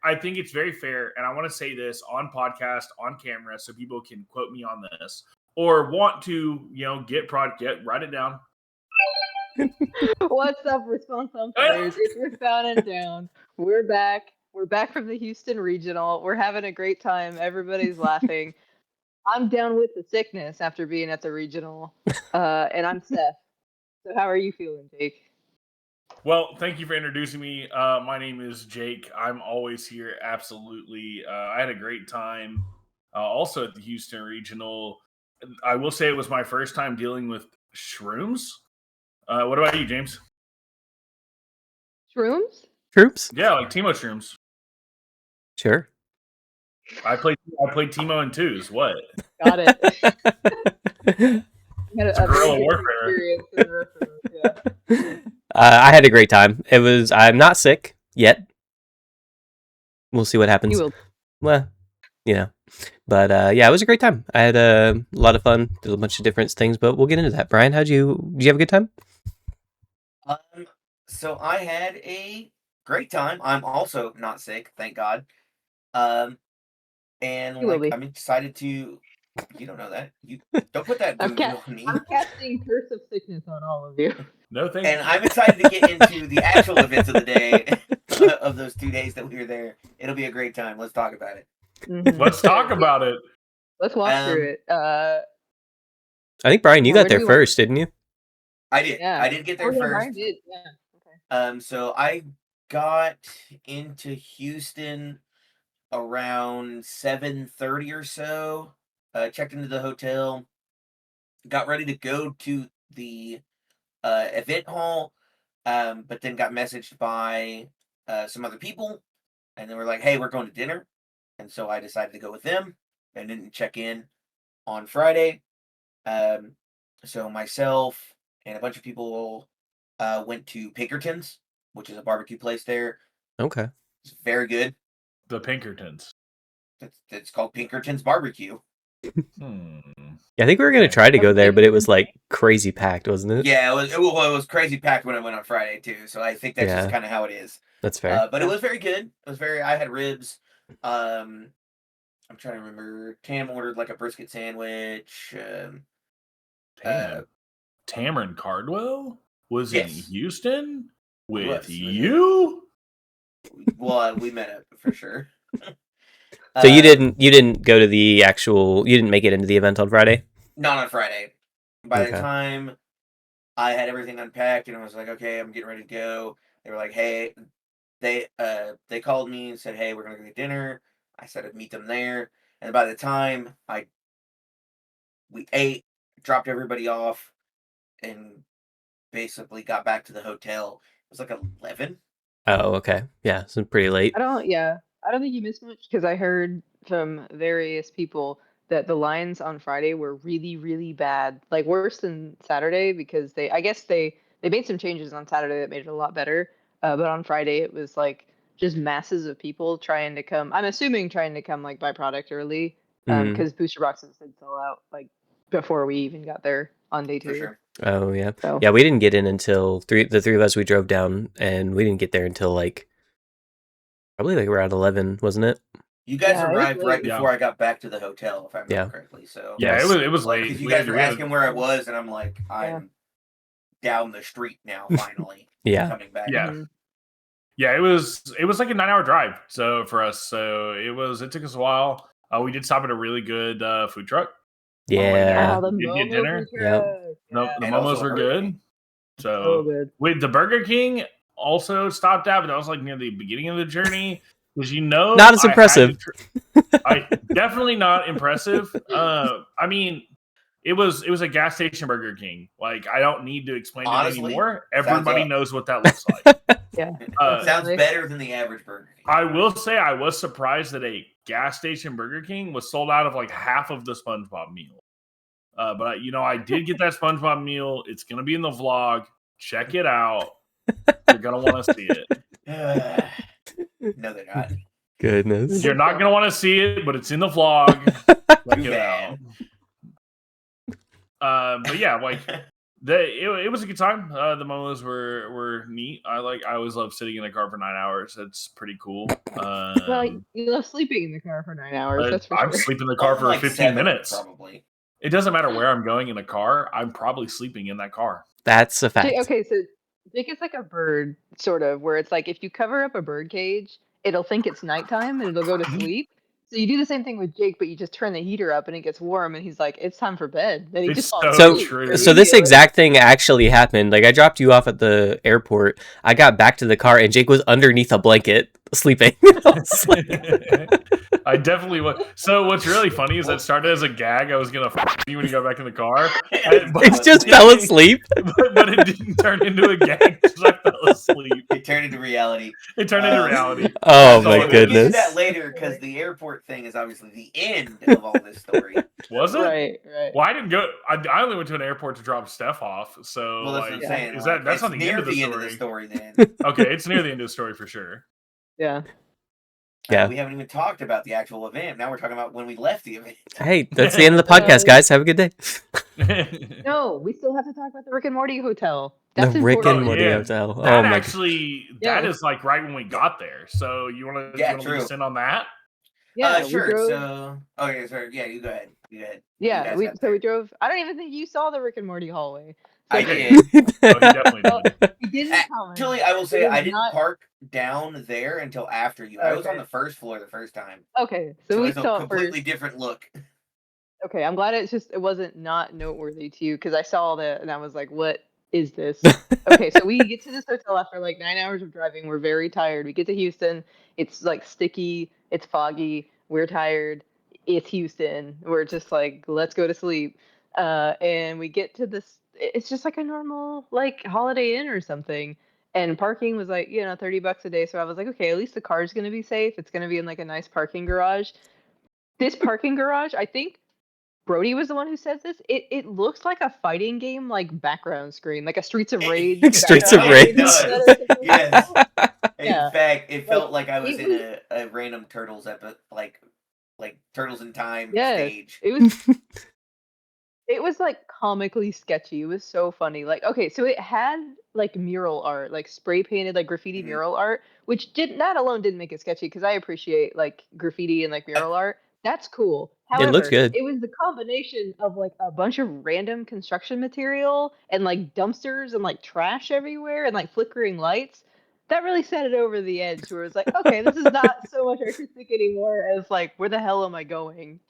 I think it's very fair, and I want to say this on podcast, on camera, so people can quote me on this, or want to, write it down. What's up, Response on Players? It's Riftbound and Down. We're back. We're back from the Houston Regional. We're having a great time. Everybody's laughing. I'm down with the sickness after being at the Regional, and I'm Steph. So how are you feeling, Jake? Well, thank you for introducing me. My name is Jake. I'm always here. Absolutely. I had a great time. Also at the Houston Regional. I will say it was my first time dealing with shrooms. What about you, James? Shrooms? Troops? Yeah, like Timo shrooms. Sure. I played Timo in twos. What? Got it. It's a guerrilla warfare. Yeah. I had a great time. I'm not sick yet. We'll see what happens. You will. Well, but yeah, it was a great time. I had a lot of fun. Did a bunch of different things, but we'll get into that. Brian, did you have a good time? So I had a great time. I'm also not sick, thank God. And I'm excited to. You don't know that. You don't put that on me. I'm casting Curse of Sickness on all of you. No, thank you. And I'm excited to get into the actual events of the day, of those 2 days that we were there. It'll be a great time. Let's talk about it. Mm-hmm. Let's talk about it. Let's walk through it. I think, Brian, you got there first, didn't you? I did. Yeah. I did get there first. Brian did. Yeah. Okay. So I got into Houston around 7:30 or so. Checked into the hotel. Got ready to go to the event hall, but then got messaged by some other people, and they were like, "Hey, we're going to dinner," and so I decided to go with them and didn't check in on Friday. So myself and a bunch of people went to Pinkerton's, which is a barbecue place there. Okay, it's very good. The Pinkertons. It's called Pinkerton's Barbecue. Yeah, I think we were gonna try to go there, but it was like crazy packed, wasn't it? Yeah, it was crazy packed when I went on Friday too. So I think that's just kind of how it is. That's fair. But it was very good. I had ribs. I'm trying to remember. Tam ordered like a brisket sandwich. Tamron Cardwell was in Houston with you. Well, we met up for sure. So you didn't go to the actual. You didn't make it into the event on Friday. Not on Friday. By the time I had everything unpacked and I was like, okay, I'm getting ready to go. They were like, hey, they called me and said, hey, we're gonna go get dinner. I said I'd meet them there. And by the time we ate, dropped everybody off, and basically got back to the hotel, it was like 11. Oh, okay. Yeah, so pretty late. I don't think you missed much because I heard from various people that the lines on Friday were really, really bad, like worse than Saturday, because they made some changes on Saturday that made it a lot better. But on Friday it was like just masses of people trying to come. I'm assuming trying to come like buy product early, because booster boxes did sell out like before we even got there on day 2. For sure. Oh yeah, yeah. We didn't get in until the three of us. We drove down, and we didn't get there until probably like around 11, wasn't it? You guys arrived right before I got back to the hotel, if I remember correctly. So it was late. Because you guys were asking where I was, and I'm like, I'm down the street now. Finally, coming back. Yeah, it was like a 9-hour drive. So for us, it took us a while. We did stop at a really good food truck. Yeah, the did get dinner. Yep. No, the momos were good. So with the Burger King also stopped at, but that was like near the beginning of the journey. Because not as impressive. Definitely not impressive. I mean, it was a gas station Burger King. Like, I don't need to explain it anymore. Everybody knows what that looks like. Sounds better than the average Burger King. I will say I was surprised that a gas station Burger King was sold out of like half of the SpongeBob meal. But I did get that SpongeBob meal. It's gonna be in the vlog. Check it out. You're gonna want to see it. No, they're not. Goodness. You're not going to want to see it, but it's in the vlog. Check it out. But yeah, like It was a good time. The momos were neat. I always love sitting in a car for 9 hours. It's pretty cool. Well, you love sleeping in the car for 9 hours. That's for I'm sure. sleeping in the car for like 15 7, minutes. probably. It doesn't matter where I'm going in a car. I'm probably sleeping in that car. That's a fact. Okay, so Jake is like a bird, sort of, where it's like if you cover up a bird cage, it'll think it's nighttime and it'll go to sleep. So you do the same thing with Jake, but you just turn the heater up and it gets warm, and he's like, "It's time for bed." Then he It's just falls so asleep. true. So this immediately. exact thing actually happened. Like I dropped you off at the airport. I got back to the car and Jake was underneath a blanket sleeping. I definitely was. So what's really funny is that started as a gag. I was gonna f you when you got back in the car. It just fell asleep. But it didn't turn into a gag because I fell asleep. It turned into reality. It turned into reality. Oh That's my all it We'll get to goodness. that later because the airport thing is obviously the end of all this story. Was it? Right. Well, I didn't go. I only went to an airport to drop Steph off. So Well, that's like, what I'm saying. is like, that's it's not the near end of the end of the story? story then. Okay, it's near the end of the story for sure. Yeah. Yeah. We haven't even talked about the actual event. Now we're talking about when we left the event. Hey, that's the end of the podcast, guys. Have a good day. No, we still have to talk about the Rick and Morty hotel. The That's Rick and important. Morty yeah. hotel. That Oh my. actually, Yeah. that is like right when we got there. So you want to Yeah, lead true. us in on that? Yeah, Sure. we drove. So, okay, sorry. Yeah, you go ahead. You go ahead. Yeah, You we guys got we drove. I don't even think you saw the Rick and Morty hallway. So I Okay. did. Oh, he definitely Well, did. we didn't comment. Actually, I will say It was I didn't not- park down there until after you. I was on Okay. the first floor the first time. Okay, so we it's a saw it completely first. different look. Okay, I'm glad it wasn't not noteworthy to you because I saw that and I was like, "What is this?" Okay, so we get to this hotel after like 9 hours of driving. We're very tired. We get to Houston. It's like sticky. It's foggy. We're tired. It's Houston. We're just like, let's go to sleep. And we get to this. It's just like a normal like Holiday Inn or something. And parking was like, $30 a day. So I was like, okay, at least the car's gonna be safe. It's gonna be in like a nice parking garage. This parking garage, I think Brody was the one who said this. It looks like a fighting game, like background screen, like a Streets of Rage. Streets of background Rage. screen that is- Yes. Yeah. In fact, it felt like I was it in a random Turtles like Turtles in Time Yes, stage. it was like comically sketchy. It was so funny. Like, okay, so it had like mural art, like spray painted like graffiti Mhm. mural art, which that alone didn't make it sketchy because I appreciate like graffiti and like mural art. That's cool. However, It looks good. It was the combination of like a bunch of random construction material and like dumpsters and like trash everywhere and like flickering lights. That really set it over the edge where it's like, okay, this is not so much artistic anymore as like, where the hell am I going?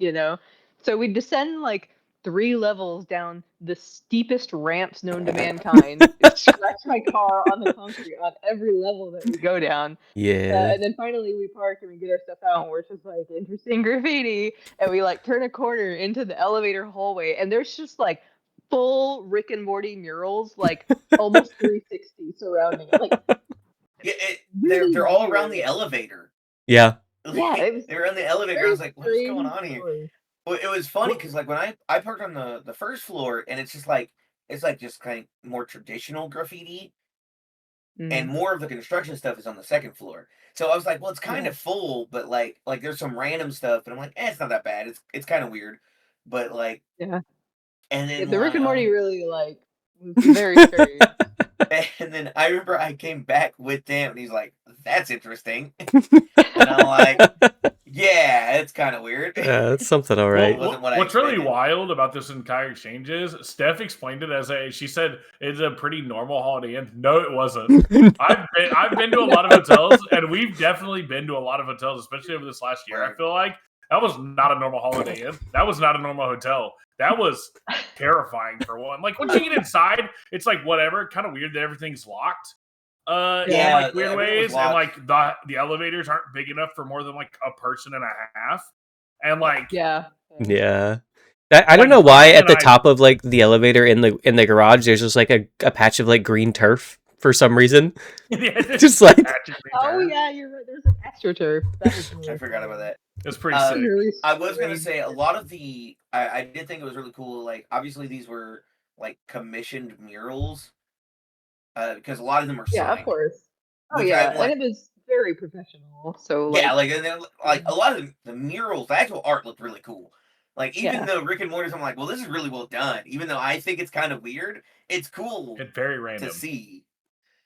So we descend like 3 levels down the steepest ramps known to mankind. Scratch my car on the concrete on every level that we go down. Yeah. And then finally we park and we get our stuff out and we're just like, interesting graffiti. And we like turn a corner into the elevator hallway and there's just like full Rick and Morty murals, like almost 360 surrounding it. Like, Yeah, really they're all around weird. the elevator. Yeah. Yeah, it was They're on the elevator. I was like, what's going on here? story. Well, it was funny because like when I parked on the first floor and it's like just kind of more traditional graffiti and more of the construction stuff is on the second floor. So I was like, well, it's kind of full, but like there's some random stuff, and I'm like, it's not that bad. It's kind of weird, but like Yeah. and then The Rick and Morty really like was very strange. and then I remember I came back with them, and he's like, "That's interesting," and I'm like, "Yeah, it's kind of weird." That's something, all right. Well, Wasn't what I what's really expected. wild about this entire exchange is Steph explained it as she said it's a pretty normal Holiday Inn. No, it wasn't. I've been to a lot of hotels, and we've definitely been to a lot of hotels, especially over this last year. I feel like that was not a normal Holiday Inn. That was not a normal hotel. That was terrifying for one. Like once you get inside, it's like whatever, kind of weird that everything's locked. In like weird ways, and like the elevators aren't big enough for more than like a person and a half, and like Yeah. I don't know why at the top of like the elevator in the garage there's just like a patch of like green turf for some reason. Just like yeah, you're right. There's an astroturf. I forgot about that. It's pretty sick. Really I was gonna say a lot of the I did think it was really cool. Like obviously these were like commissioned murals because a lot of them are signed. Yeah, of course. Oh Which yeah, I'm like- and it was very professional. So like, yeah, like and then, like a lot of the murals, the actual art looked really cool. Like, even though Rick and Morty's, I'm like, well, this is really well done. Even though I think it's kind of weird, it's cool It's very random to see.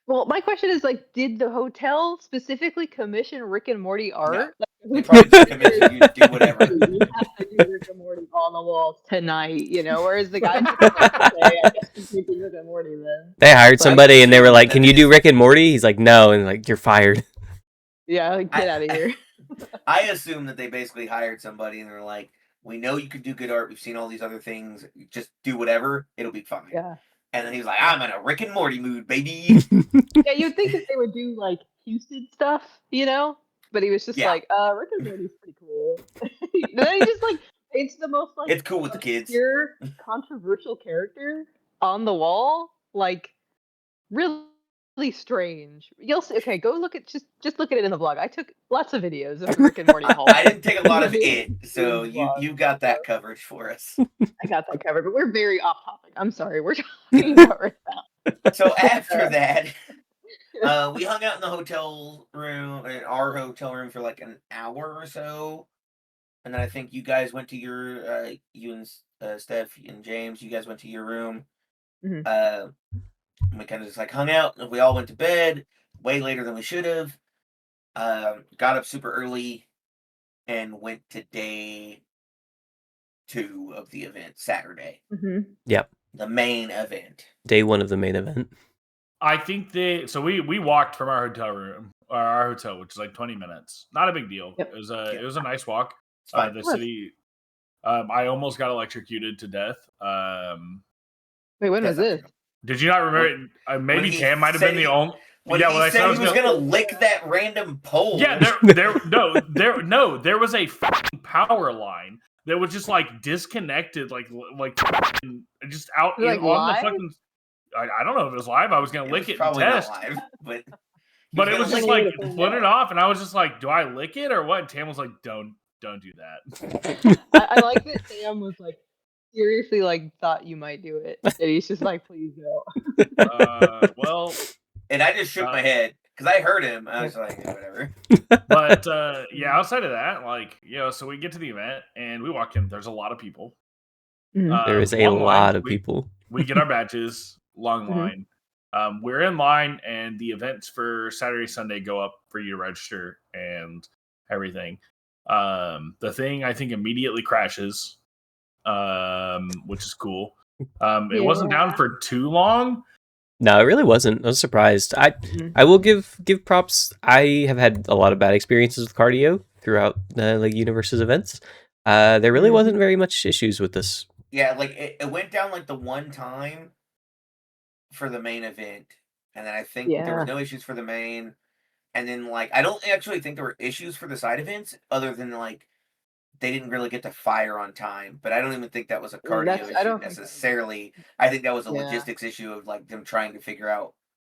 Well, my question is, like, did the hotel specifically commission Rick and Morty art? No. They probably just commissioned you to do whatever. You have to do Rick and Morty on the walls tonight, you know? Whereas the guy just like, okay, I guess I'm keeping Rick and Morty then. They hired somebody and they were like, "Can you do Rick and Morty?" He's like, "No," and like, "You're fired." Yeah, like, get out of here. I assume that they basically hired somebody and they're like, "We know you can do good art. We've seen all these other things. Just do whatever. It'll be fine." Yeah. And then he was like, "I'm in a Rick and Morty mood, baby." Yeah, you'd think that they would do like Houston stuff, you know? But he was just like, Rick and Morty's pretty cool. And then he just like, it's the most like, it's cool with the kids. Obscure, controversial character on the wall. Like, really strange. You'll see. Okay, go look at just look at it in the vlog. I took lots of videos of Rick and Morty Hall. I didn't take a lot of it, so you got that coverage for us. I got that covered, but we're very off topic. I'm sorry, we're talking about Riftbound. So after that, we hung out in the hotel room, in our hotel room, for like an hour or so, and then I think you guys went to your, you and Steph and James, you guys went to your room. Mm-hmm. We kind of just like hung out, and we all went to bed way later than we should have. Got up super early and went to day 2 of the event, Saturday. Mm-hmm. Yep. The main event. Day 1 of the main event. I think we walked from our hotel room, or our hotel, which is like 20 minutes. Not a big deal. Yep. It was a nice walk. Fine. The city. I almost got electrocuted to death. Wait, when was this? Did you not remember? Maybe Cam might have been the only. When he said he was gonna lick that random pole. Yeah, there was a fucking power line that was just like disconnected, like just out like on live? the fucking. I don't know if it was live. I was gonna lick it and test. Not live, but it was just like split it off, and I was just like, "Do I lick it or what?" And Tam was like, "Don't do that." I like that Tam was like seriously like thought you might do it, and he's just like, "Please go." Well, and I just shook my head because I heard him. I was like, whatever. But yeah, outside of that, like, so we get to the event and we walk in. There's a lot of people. There is a lot of people. We get our badges. Long line. We're in line, and the events for Saturday, Sunday go up for you to register and everything. The thing I think immediately crashes, which is cool. It wasn't down for too long. No, it really wasn't. I was surprised. I will give props. I have had a lot of bad experiences with cardio throughout the like Universe's events. There really wasn't very much issues with this. Yeah, like it went down like the one time for the main event, and then I think there were no issues for the main, and then like I don't actually think there were issues for the side events other than like they didn't really get to fire on time, but I don't even think that was a cardio issue necessarily. I think that was a logistics issue of like them trying to figure out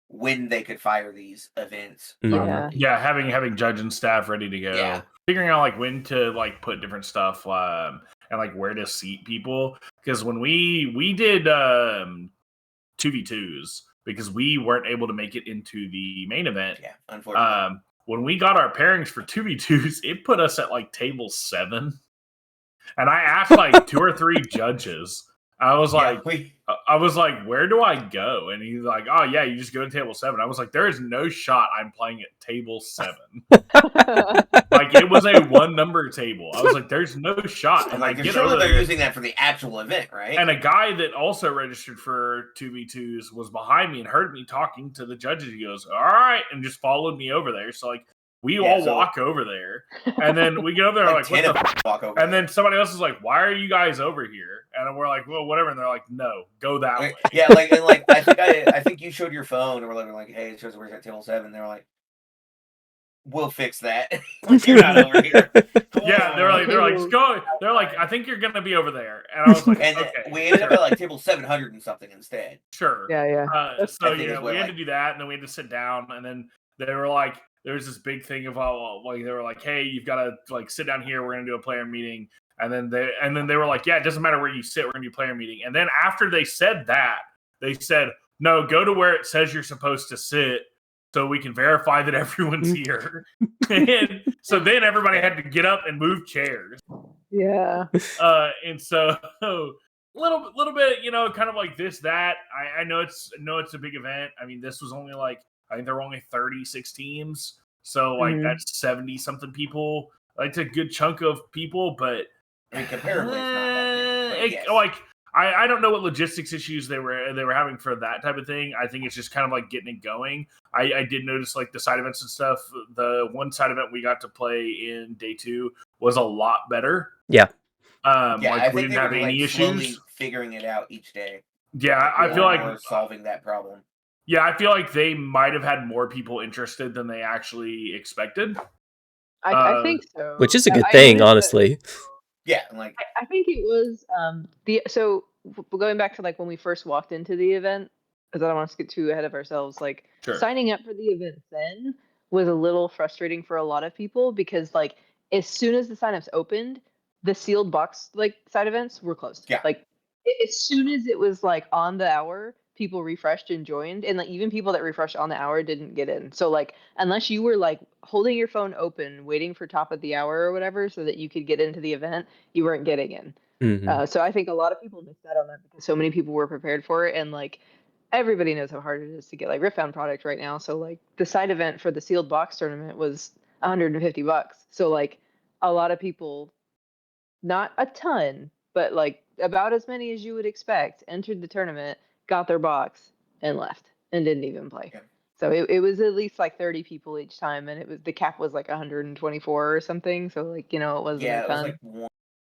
when they could fire these events. Yeah, having judge and staff ready to go, figuring out like when to like put different stuff and like where to seat people, because when we did 2v2s because we weren't able to make it into the main event. Yeah, unfortunately. When we got our pairings for 2v2s, it put us at like table 7. And I asked like 2 or 3 judges. I was like, where do I go? And he's like, oh yeah, you just go to table 7. I was like, there is no shot I'm playing at table 7. Like it was a 1-number table. I was like, there's no shot. And like, surely they're using that for the actual event, right? And a guy that also registered for 2v2s was behind me and heard me talking to the judges. He goes, all right, and just followed me over there. So like we all walk over there, and then we get over there like what the walk over and then somebody else is like, why are you guys over here? And we're like, well, whatever. And they're like, no, go that way. Yeah, like and like I think you showed your phone, and we're like, hey, it shows we're at table 7. They're like, we'll fix that. Like, you're not over here. Yeah, they're like, just go. They're like, I think you're gonna be over there. And I was like, and okay. We ended up at like table 700 and something instead. Sure. Yeah. So we had to do that, and then we had to sit down, and then they were like, there's this big thing of like they were like, hey, you've got to like sit down here. We're gonna do a player meeting, and then they were like, yeah, it doesn't matter where you sit. We're gonna do a player meeting. And then after they said that, they said, no, go to where it says you're supposed to sit, so we can verify that everyone's here. And so then everybody had to get up and move chairs. Yeah. And so little bit, kind of like this, that. I know it's a big event. I mean, this was only like, I think there were only 36 teams. So like that's 70 something people. Like, it's a good chunk of people, but I mean, comparatively, it's not that many. But yes. like I don't know what logistics issues they were having for that type of thing. I think it's just kind of like getting it going. I did notice like the side events and stuff. The one side event we got to play in day 2 was a lot better. Yeah. Yeah, like I we think didn't they have were any like slowly issues. figuring it out each day. Yeah, I feel like we're solving that problem. Yeah, I feel like they might have had more people interested than they actually expected. I think so. Which is a good I thing, noticed that- honestly. Yeah, like I think it was going back to like when we first walked into the event, because I don't want us to get too ahead of ourselves. Like Sure. signing up for the event then was a little frustrating for a lot of people because like as soon as the signups opened, the sealed box like side events were closed. Yeah. Like as soon as it was like on the hour, people refreshed and joined, and like even people that refreshed on the hour didn't get in. So like unless you were like holding your phone open, waiting for top of the hour or whatever, so that you could get into the event, you weren't getting in. So I think a lot of people missed out on that because so many people were prepared for it, and like everybody knows how hard it is to get like Riftbound product right now. So like the side event for the sealed box tournament was $150. So like a lot of people, not a ton, but like about as many as you would expect, entered the tournament, got their box, and left, and didn't even play. Yeah. So it was at least like 30 people each time, and the cap was like 124 or something. So like it wasn't a ton.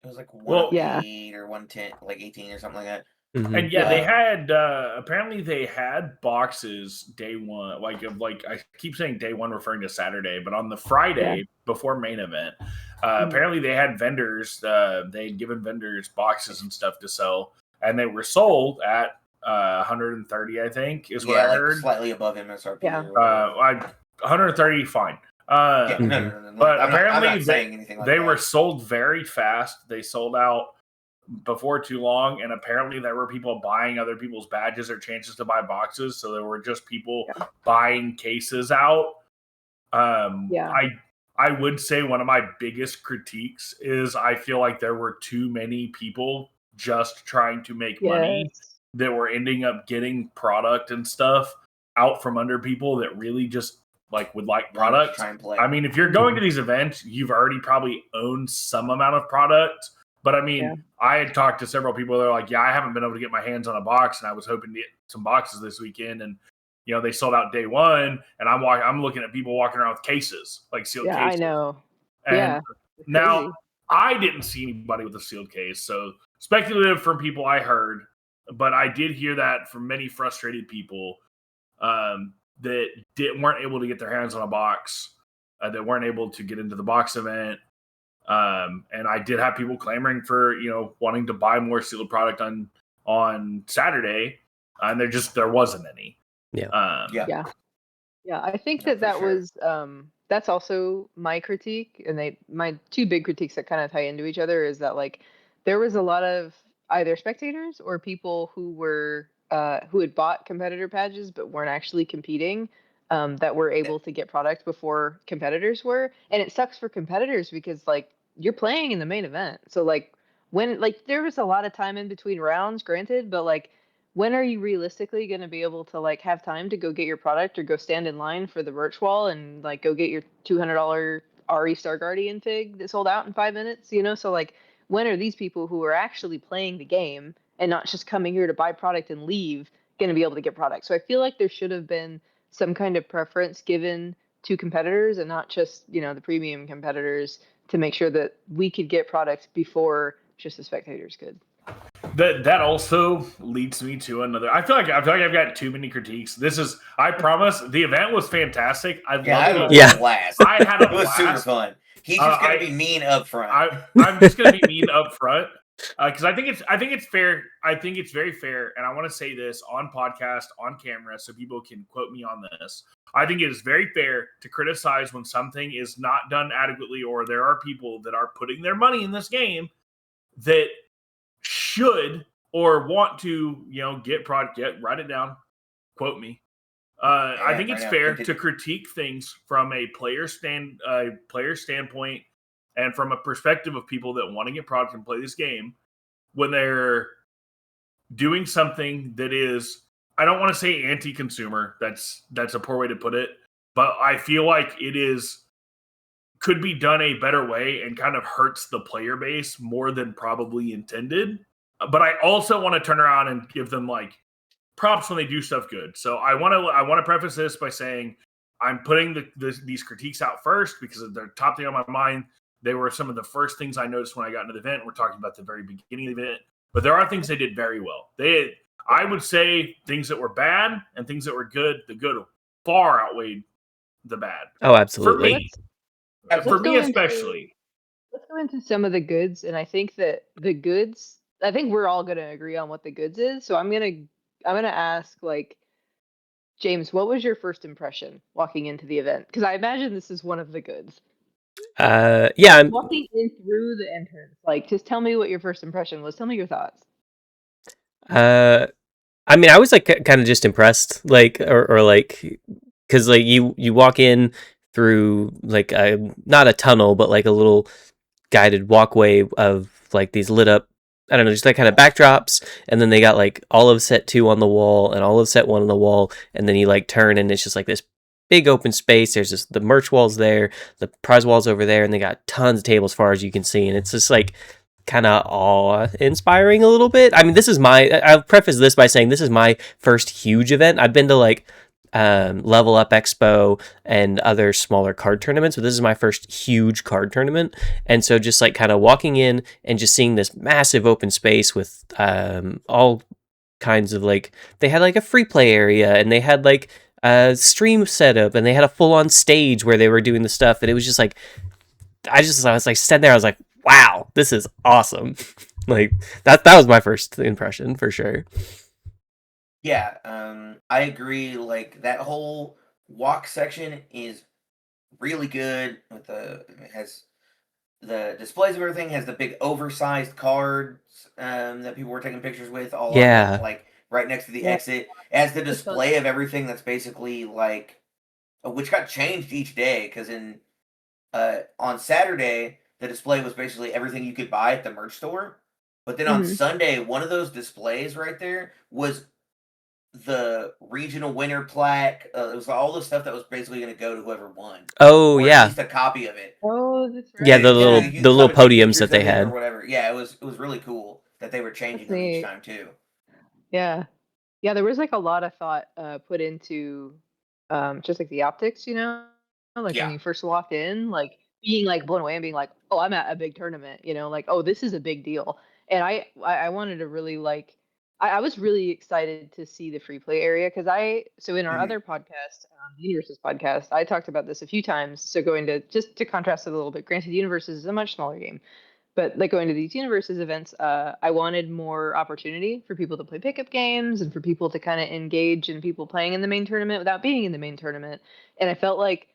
It was like 108 Yeah. or 110, like 18 or something like that. And yeah, they had apparently they had boxes day 1, like I keep saying day 1 referring to Saturday, but on the Friday before main event, apparently they had vendors. They had given vendors boxes and stuff to sell, and they were sold at 130, I think, is what I heard. Slightly above MSRP. Yeah. 130, fine. No. But I'm apparently not saying anything like they that. were sold very fast. They sold out before too long, and apparently there were people buying other people's badges or chances to buy boxes, so there were just people buying cases out. I would say one of my biggest critiques is I feel like there were too many people just trying to make money that were ending up getting product and stuff out from under people that really just like would like product. Try and play. I mean, if you're going to these events, you've already probably owned some amount of product. But I mean, I had talked to several people that are like, I haven't been able to get my hands on a box, and I was hoping to get some boxes this weekend. And, they sold out day 1, and I'm looking at people walking around with cases, like sealed cases. I know. And now I didn't see anybody with a sealed case. So speculative from people I heard, but I did hear that from many frustrated people that weren't able to get their hands on a box, that weren't able to get into the box event. And I did have people clamoring for, wanting to buy more sealed product on Saturday, and there wasn't any. Yeah. I think that was that's also my critique, and my two big critiques that kind of tie into each other is that like there was a lot of either spectators or people who were who had bought competitor badges but weren't actually competing, that were able to get product before competitors were. And it sucks for competitors because like you're playing in the main event, so like when like there was a lot of time in between rounds, granted, but like when are you realistically going to be able to like have time to go get your product or go stand in line for the merch wall and like go get your $200 RE Star Guardian fig that sold out in 5 minutes? So like when are these people who are actually playing the game and not just coming here to buy product and leave going to be able to get product? So I feel like there should have been some kind of preference given to competitors and not just the premium competitors, to make sure that we could get product before just the spectators could. That also leads me to another. I feel like I've got too many critiques. I promise, the event was fantastic. I loved it. I had a blast. I had a blast. It was super fun. He's just gonna be mean up front. I'm just gonna be mean up front because I think it's fair. I think it's very fair, and I want to say this on podcast, on camera, so people can quote me on this. I think it is very fair to criticize when something is not done adequately, or there are people that are putting their money in this game that should or want to, get product. Write it down. Quote me. I think it's fair to critique things from a player standpoint And from a perspective of people that want to get product and play this game, when they're doing something that is, I don't want to say anti-consumer, that's a poor way to put it, but I feel like could be done a better way and kind of hurts the player base more than probably intended. But I also want to turn around and give them like props when they do stuff good. So I want to preface this by saying I'm putting these critiques out first because they're top thing on my mind. They were some of the first things I noticed when I got into the event. We're talking about the very beginning of the event, but there are things they did very well. I would say things that were bad and things that were good. The good far outweighed the bad. Oh, absolutely. For me especially. Let's go into some of the goods, and I think that the goods. I think we're all going to agree on what the goods is. So I'm gonna ask like James, what was your first impression walking into the event? Because I imagine this is one of the goods. Yeah, I'm walking in through the entrance. Like, just tell me what your first impression was. Tell me your thoughts. I mean, I was like kind of just impressed, like, or like, because like you walk in through like not a tunnel, but like a little guided walkway of like these lit up, I don't know, just like kind of backdrops, and then they got like all of set 2 on the wall and all of set 1 on the wall, and then you like turn and it's just like this big open space. There's just the merch walls there, the prize walls over there, and they got tons of tables as far as you can see, and it's just like kind of awe-inspiring a little bit. I mean, I'll preface this by saying this is my first huge event. I've been to like Level Up Expo and other smaller card tournaments, but this is my first huge card tournament. And so just like kind of walking in and just seeing this massive open space with all kinds of like, they had like a free play area and they had like a stream setup and they had a full-on stage where they were doing the stuff, and it was just like I was like sitting there, I was like, wow, this is awesome. Like that was my first impression for sure. Yeah, I agree. Like that whole walk section is really good. It has the displays of everything. Has the big oversized cards that people were taking pictures with all Yeah. on like right next to the exit. It has the display of everything that's basically like, which got changed each day because on Saturday the display was basically everything you could buy at the merch store. But then on Sunday, one of those displays right there was the regional winner plaque. It was all the stuff that was basically going to go to whoever won. Oh or yeah, at least a copy of it. Oh, that's right. Yeah, the little podiums that they had or whatever. Yeah, it was really cool that they were changing them each time too. Yeah, there was like a lot of thought put into just like the optics, like when you first walk in, like being like blown away and being like, oh, I'm at a big tournament, like, oh, this is a big deal. And I wanted to really like, I was really excited to see the free play area because so in our other podcast, the Universes podcast, I talked about this a few times. So just to contrast it a little bit, granted, Universes is a much smaller game. But like going to these Universes events, I wanted more opportunity for people to play pickup games and for people to kind of engage in people playing in the main tournament without being in the main tournament. And I felt like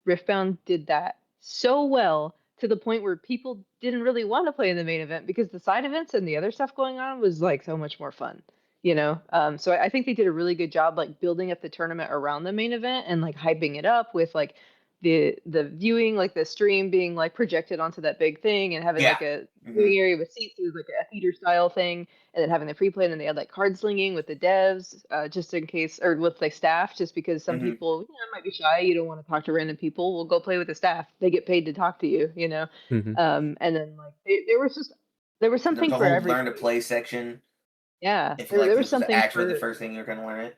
Riftbound did that so well to the point where people didn't really want to play in the main event because the side events and the other stuff going on was like so much more fun, So I think they did a really good job like building up the tournament around the main event and like hyping it up with like the viewing, like the stream being like projected onto that big thing and having like a viewing area with seats. It was like a theater style thing, and then having the free play, and then they had like card slinging with the devs, just in case, or with like staff, just because some people might be shy, you don't want to talk to random people. Well, go play with the staff. They get paid to talk to you, And then like there was something There's a for whole everybody. learn to play section. Yeah, if there was this something was actually the first thing you're going to learn it.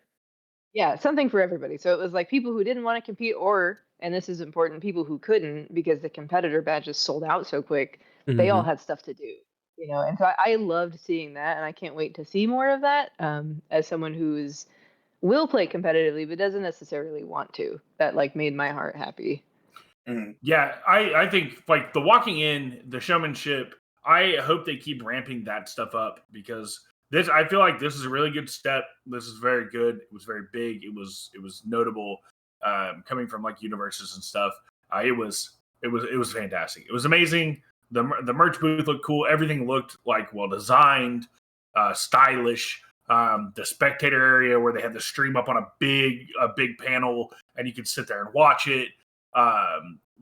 Yeah, something for everybody. So it was like people who didn't want to compete, or, and this is important, people who couldn't because the competitor badges sold out so quick. They all had stuff to do, And so I loved seeing that, and I can't wait to see more of that. As someone who's will play competitively but doesn't necessarily want to, that like made my heart happy. Yeah, I think like the walking in, the showmanship, I hope they keep ramping that stuff up because I feel like this is a really good step. This is very good. It was very big. It was notable, coming from like Universes and stuff. It was fantastic. It was amazing. The merch booth looked cool. Everything looked like well designed, stylish. The spectator area where they had the stream up on a big panel and you could sit there and watch it.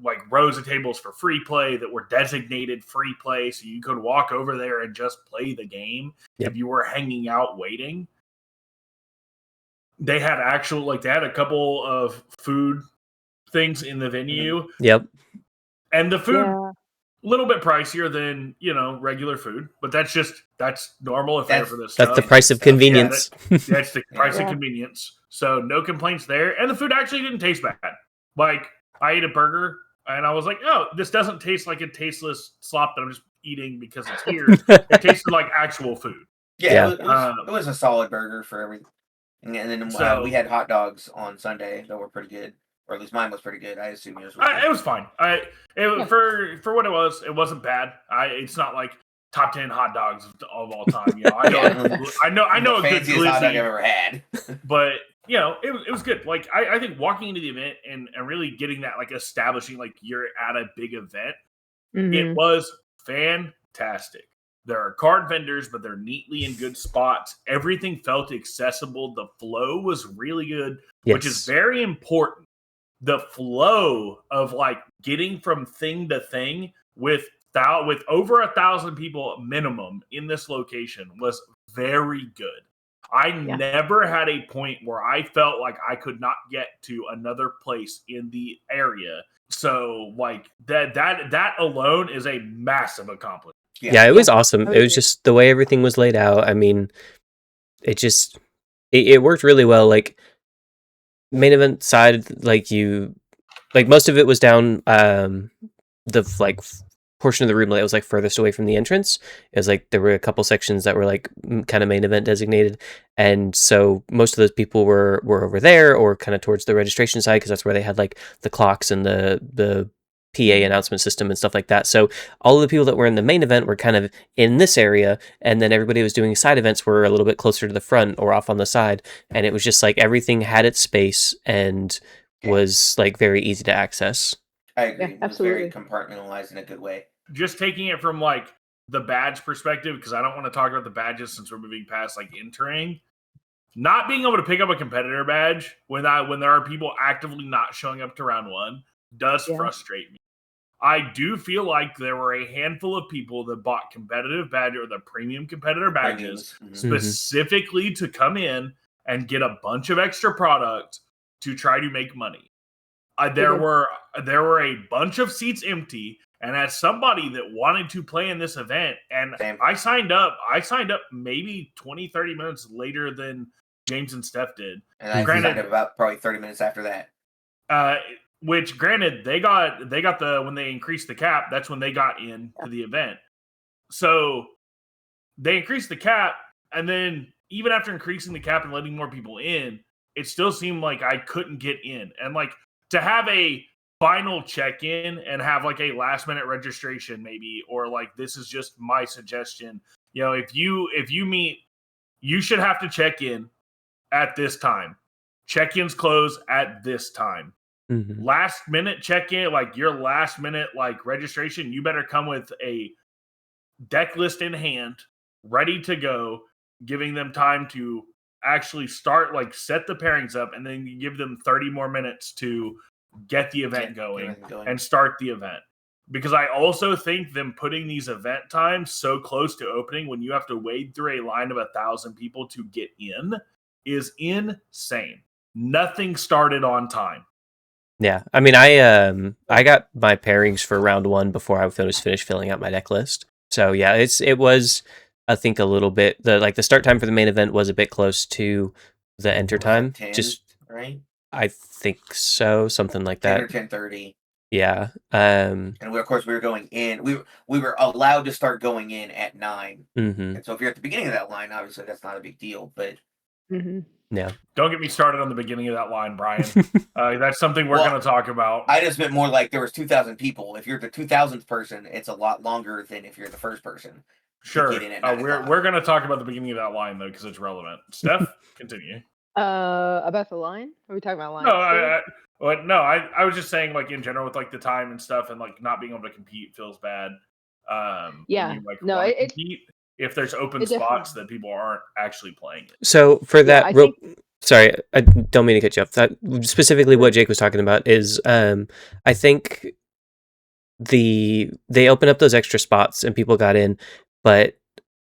like rows of tables for free play that were designated free play, so you could walk over there and just play the game if you were hanging out waiting. They had they had a couple of food things in the venue. Yep. And the food a little bit pricier than, regular food, but that's normal affair for this stuff. That's the price of convenience. That's the price of convenience. So no complaints there. And the food actually didn't taste bad. Like, I ate a burger and I was like, oh, this doesn't taste like a tasteless slop that I'm just eating because it's here. It tasted like actual food. Yeah. It was a solid burger for everything. And then we had hot dogs on Sunday that were pretty good. Or at least mine was pretty good. I assume yours was good. It was fine. For what it wasn't bad. It's not like top 10 hot dogs of all time. I know a good fanciest hot dog I've ever had. But it was good. Like, I think walking into the event and really getting that, like, establishing like you're at a big event, it was fantastic. There are card vendors, but they're neatly in good spots. Everything felt accessible. The flow was really good, which is very important. The flow of like getting from thing to thing with over 1,000 people minimum in this location was very good. I never had a point where I felt like I could not get to another place in the area. So like that alone is a massive accomplishment. Yeah, it was awesome. It was just the way everything was laid out. I mean, it worked really well. Like, main event side, like most of it was down the like portion of the room that was like furthest away from the entrance. It was like there were a couple sections that were like kind of main event designated, and so most of those people were over there or kind of towards the registration side, because that's where they had like the clocks and the PA announcement system and stuff like that. So all of the people that were in the main event were kind of in this area, and then everybody who was doing side events were a little bit closer to the front or off on the side, and it was just like everything had its space and was like very easy to access. I agree. Absolutely. It was very compartmentalized in a good way. Just taking it from like the badge perspective, because I don't want to talk about the badges since we're moving past like entering. Not being able to pick up a competitor badge when there are people actively not showing up to round one does frustrate me. I do feel like there were a handful of people that bought competitive badge or the premium competitor badges specifically to come in and get a bunch of extra product to try to make money. There were a bunch of seats empty, and as somebody that wanted to play in this event, and I signed up maybe 20-30 minutes later than James and Steph did. And I signed up about probably 30 minutes after that. Which, granted, they got when they increased the cap, that's when they got into the event. So they increased the cap, and then even after increasing the cap and letting more people in, it still seemed like I couldn't get in. And like to have a final check-in and have like a last-minute registration maybe, or like this is just my suggestion. If you meet, you should have to check in at this time. Check-ins close at this time. Last minute check-in, like your last minute like registration, you better come with a deck list in hand, ready to go, giving them time to actually start, like set the pairings up, and then you give them 30 more minutes to get the event going and start the event. Because I also think them putting these event times so close to opening when you have to wade through a line of 1,000 people to get in is insane. Nothing started on time. Yeah, I mean, I got my pairings for round one before I finished filling out my deck list. So yeah, it was, I think, a little bit the start time for the main event was a bit close to the enter time. 10, just right? I think so, something like 10 that. or 10:30. Yeah. And we were going in. We were allowed to start going in at 9. And so if you're at the beginning of that line, obviously that's not a big deal. But yeah, don't get me started on the beginning of that line, Brian. That's something we're going to talk about. I just meant more like there was 2,000 people. If you're the 2,000th person, it's a lot longer than if you're the first person. Sure. We're going to talk about the beginning of that line though, because it's relevant. Steph, continue. About the line? Are we talking about line? No, I was just saying, like, in general with like the time and stuff, and like not being able to compete feels bad. If there's open spots that people aren't actually playing it. So for that, sorry, I don't mean to cut you off. That specifically what Jake was talking about is, I think they opened up those extra spots and people got in, but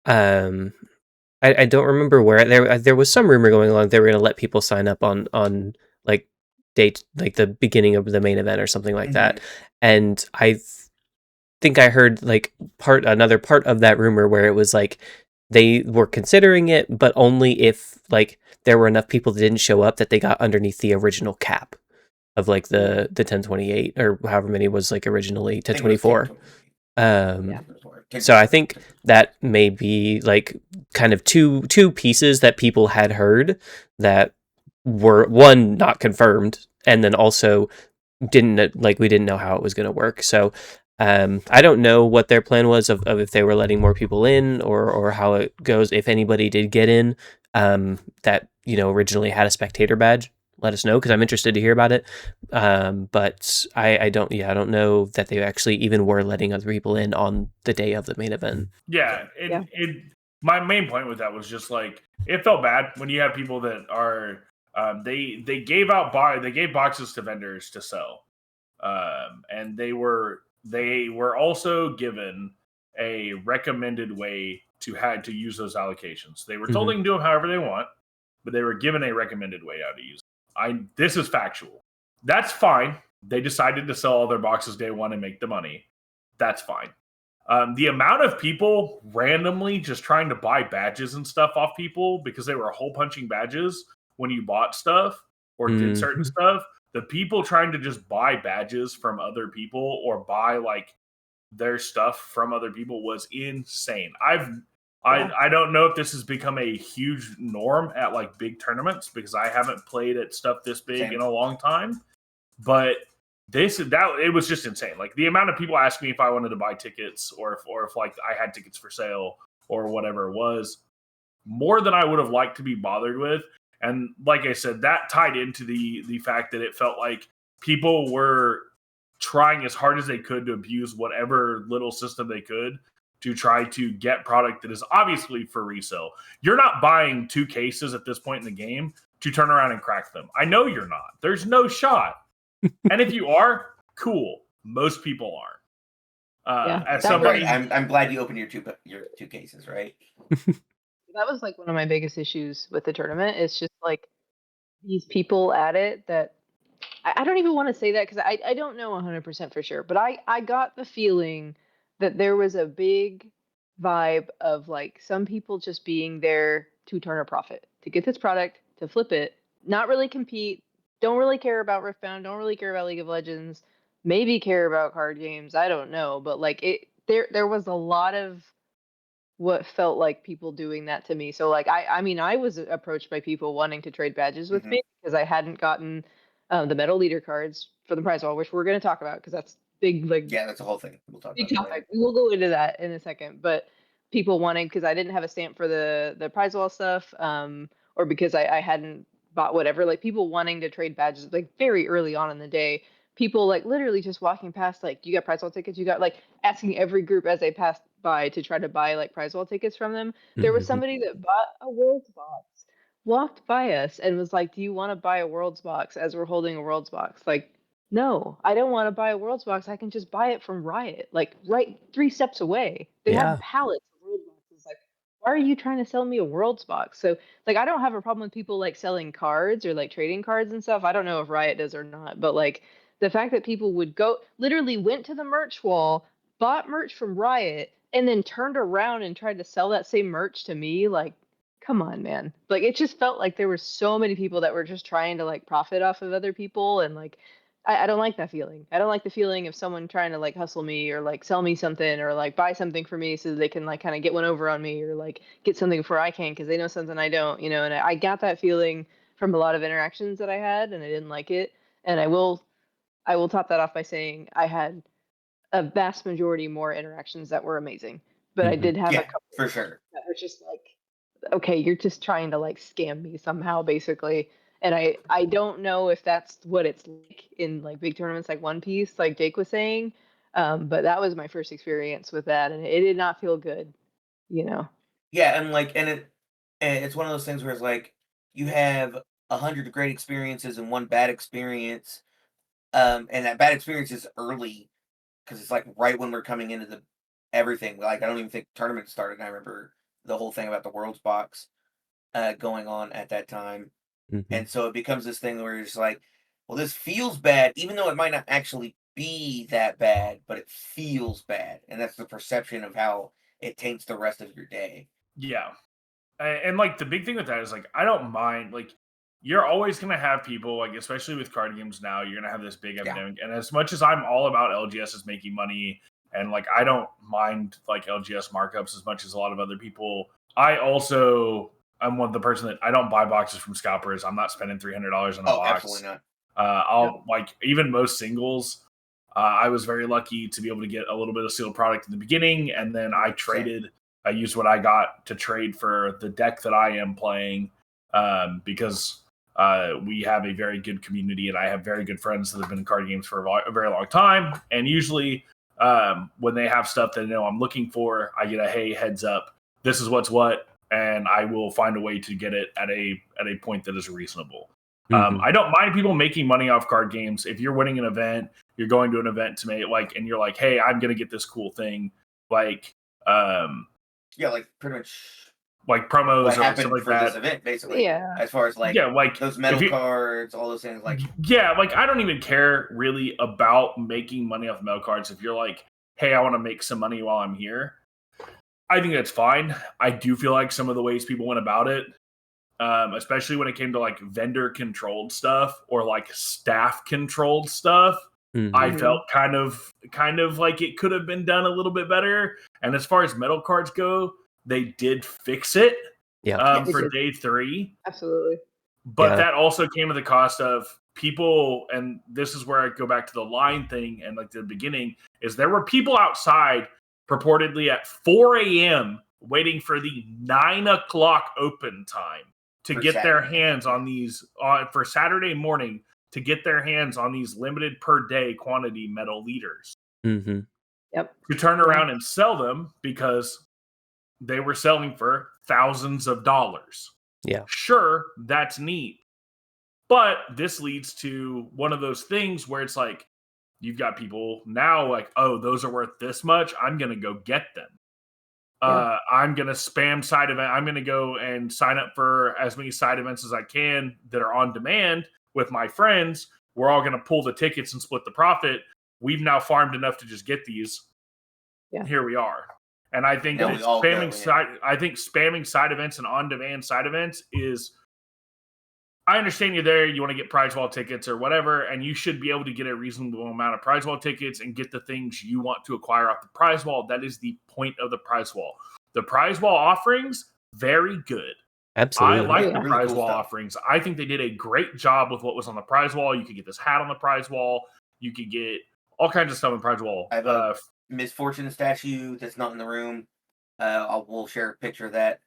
I don't remember where there was some rumor going along they were going to let people sign up on like date like the beginning of the main event or something like that, and I think I heard like another part of that rumor where it was like they were considering it, but only if like there were enough people that didn't show up that they got underneath the original cap of like the 1028 or however many was like originally 1024. So I think that may be like kind of two pieces that people had heard that were, one, not confirmed, and then also we didn't know how it was going to work. So I don't know what their plan was of if they were letting more people in or how it goes. If anybody did get in that originally had a spectator badge, let us know because I'm interested to hear about it. But I don't know that they actually even were letting other people in on the day of the main event. Yeah, my main point with that was just like it felt bad when you have people that are they gave boxes to vendors to sell, and they were also given a recommended way to use those allocations. They were told they can do them however they want, but they were given a recommended way how to use them. This is factual. That's fine. They decided to sell all their boxes day one and make the money. That's fine. The amount of people randomly just trying to buy badges and stuff off people because they were hole punching badges when you bought stuff or did certain stuff, the people trying to just buy badges from other people or buy like their stuff from other people was insane. I don't know if this has become a huge norm at like big tournaments because I haven't played at stuff this big in a long time, but it was just insane. Like the amount of people asked me if I wanted to buy tickets or if like I had tickets for sale or whatever it was, more than I would have liked to be bothered with. And like I said, that tied into the fact that it felt like people were trying as hard as they could to abuse whatever little system they could to try to get product that is obviously for resale. You're not buying 2 cases at this point in the game to turn around and crack them. I know you're not. There's no shot. And if you are, cool. Most people aren't. As somebody, I'm glad you opened your two cases, right? That was like one of my biggest issues with the tournament. It's just like these people at it that I don't even want to say that because I don't know 100% for sure, but I got the feeling that there was a big vibe of like some people just being there to turn a profit, to get this product, to flip it, not really compete, don't really care about Riftbound, don't really care about League of Legends, maybe care about card games, I don't know, but like there was a lot of what felt like people doing that to me. So like I mean I was approached by people wanting to trade badges with me because I hadn't gotten the medal leader cards for the prize wall, which we're going to talk about because that's big. Like that's a whole thing. We'll talk big about topic. We'll go into that in a second. But people wanting because I didn't have a stamp for the prize wall stuff, or because I hadn't bought whatever. Like people wanting to trade badges like very early on in the day. People like literally just walking past like you got prize wall tickets. You got like asking every group as they passed by to try to buy like prize wall tickets from them. There was somebody that bought a Worlds box, walked by us and was like, "Do you want to buy a Worlds box?" As we're holding a Worlds box, like. No, I don't want to buy a Worlds box. I can just buy it from Riot, like right 3 steps away. They have pallets of Worlds boxes. Like, why are you trying to sell me a Worlds box? So, like, I don't have a problem with people like selling cards or like trading cards and stuff. I don't know if Riot does or not, but like the fact that people would go literally went to the merch wall, bought merch from Riot, and then turned around and tried to sell that same merch to me, like, come on, man. Like, it just felt like there were so many people that were just trying to like profit off of other people and like I don't like that feeling. I don't like the feeling of someone trying to like hustle me or like sell me something or like buy something for me so they can like kind of get one over on me or like get something before I can because they know something I don't, and I got that feeling from a lot of interactions that I had and I didn't like it. And I will top that off by saying I had a vast majority more interactions that were amazing. But I did have a couple for sure that were just like, okay, you're just trying to like scam me somehow, basically. And I don't know if that's what it's like in like big tournaments like One Piece, like Jake was saying. But that was my first experience with that, and it did not feel good, you know. Yeah, and it's one of those things where it's like you have 100 great experiences and one bad experience, and that bad experience is early, because it's like right when we're coming into the everything. Like I don't even think tournament started. I remember the whole thing about the Worlds box going on at that time, and so it becomes this thing where it's like, well, this feels bad, even though it might not actually be that bad, but it feels bad, and that's the perception of how it taints the rest of your day. Yeah. And like the big thing with that is like I don't mind, like you're always gonna have people, like especially with card games now, you're gonna have this big epidemic. And as much as I'm all about LGS making money, and like I don't mind like LGS markups as much as a lot of other people, I'm one of the person that I don't buy boxes from scalpers. I'm not spending $300 on a box. Absolutely not. I'll like even most singles. I was very lucky to be able to get a little bit of sealed product in the beginning, and then I traded. I used what I got to trade for the deck that I am playing, because we have a very good community, and I have very good friends that have been in card games for a very long time. And usually, when they have stuff that I know I'm looking for, I get a hey, heads up, this is what's what, and I will find a way to get it at a point that is reasonable. I don't mind people making money off card games. If you're winning an event, you're going to an event to make like, and you're like, hey, I'm gonna get this cool thing, like, yeah, like pretty much like promos what or happened stuff like for that. this event, basically. Yeah. As far as like those metal cards, all those things, like like I don't even care really about making money off metal cards. If you're like, hey, I want to make some money while I'm here, I think that's fine. I do feel like some of the ways people went about it, especially when it came to like vendor controlled stuff or like staff controlled stuff, I felt kind of like it could have been done a little bit better. And as far as metal cards go, they did fix it for day 3. Absolutely. But that also came at the cost of people, and this is where I go back to the line thing and like the beginning, is there were people outside purportedly at 4 a.m. waiting for the 9 o'clock open time to get their hands on these for Saturday morning, to get their hands on these limited per day quantity metal leaders. Yep. To turn around and sell them because they were selling for thousands of dollars. Yeah. Sure, that's neat. But this leads to one of those things where it's like, you've got people now like, oh, those are worth this much. I'm going to go get them. I'm going to spam side event. I'm going to go and sign up for as many side events as I can that are on demand with my friends. We're all going to pull the tickets and split the profit. We've now farmed enough to just get these. Yeah. Here we are. And I think that spamming side events and on-demand side events is, I understand you're there, you want to get prize wall tickets or whatever, and you should be able to get a reasonable amount of prize wall tickets and get the things you want to acquire off the prize wall. That is the point of the prize wall. The prize wall offerings, very good. Absolutely. I like the prize wall offerings. I think they did a great job with what was on the prize wall. You could get this hat on the prize wall. You could get all kinds of stuff on the prize wall. I have a Misfortune statue that's not in the room. We'll share a picture of that.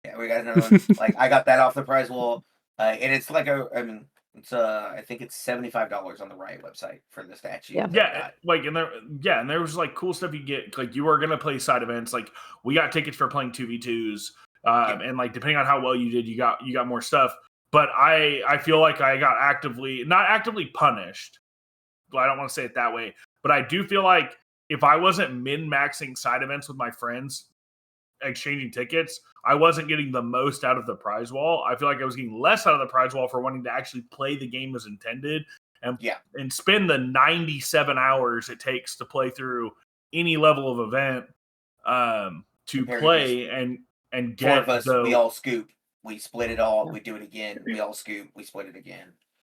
Yeah, we got another one. Like I got that off the prize wall, and it's like I think it's $75 on the Riot website for the statue. Yeah, like and there was like cool stuff you get. Like you were gonna play side events. Like we got tickets for playing 2v2s, and like depending on how well you did, you got more stuff. But I feel like I got not actively punished. But I don't want to say it that way. But I do feel like if I wasn't min-maxing side events with my friends, exchanging tickets, I wasn't getting the most out of the prize wall. I feel like I was getting less out of the prize wall for wanting to actually play the game as intended and spend the 97 hours it takes to play through any level of event to play and get 4 of us, we all scoop. We split it all. We do it again. We all scoop. We split it again.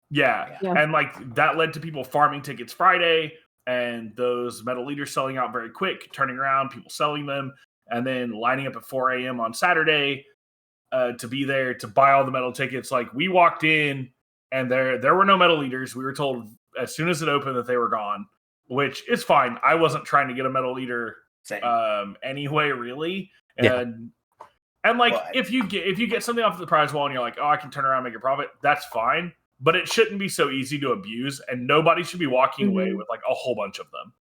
Yeah. And like that led to people farming tickets Friday, and those metal leaders selling out very quick, turning around, people selling them, and then lining up at 4 a.m. on Saturday to be there to buy all the metal tickets. Like we walked in and there were no metal leaders. We were told as soon as it opened that they were gone, which is fine. I wasn't trying to get a metal leader anyway, really. And like if you get something off the prize wall and you're like, oh, I can turn around and make a profit, that's fine. But it shouldn't be so easy to abuse, and nobody should be walking away with like a whole bunch of them.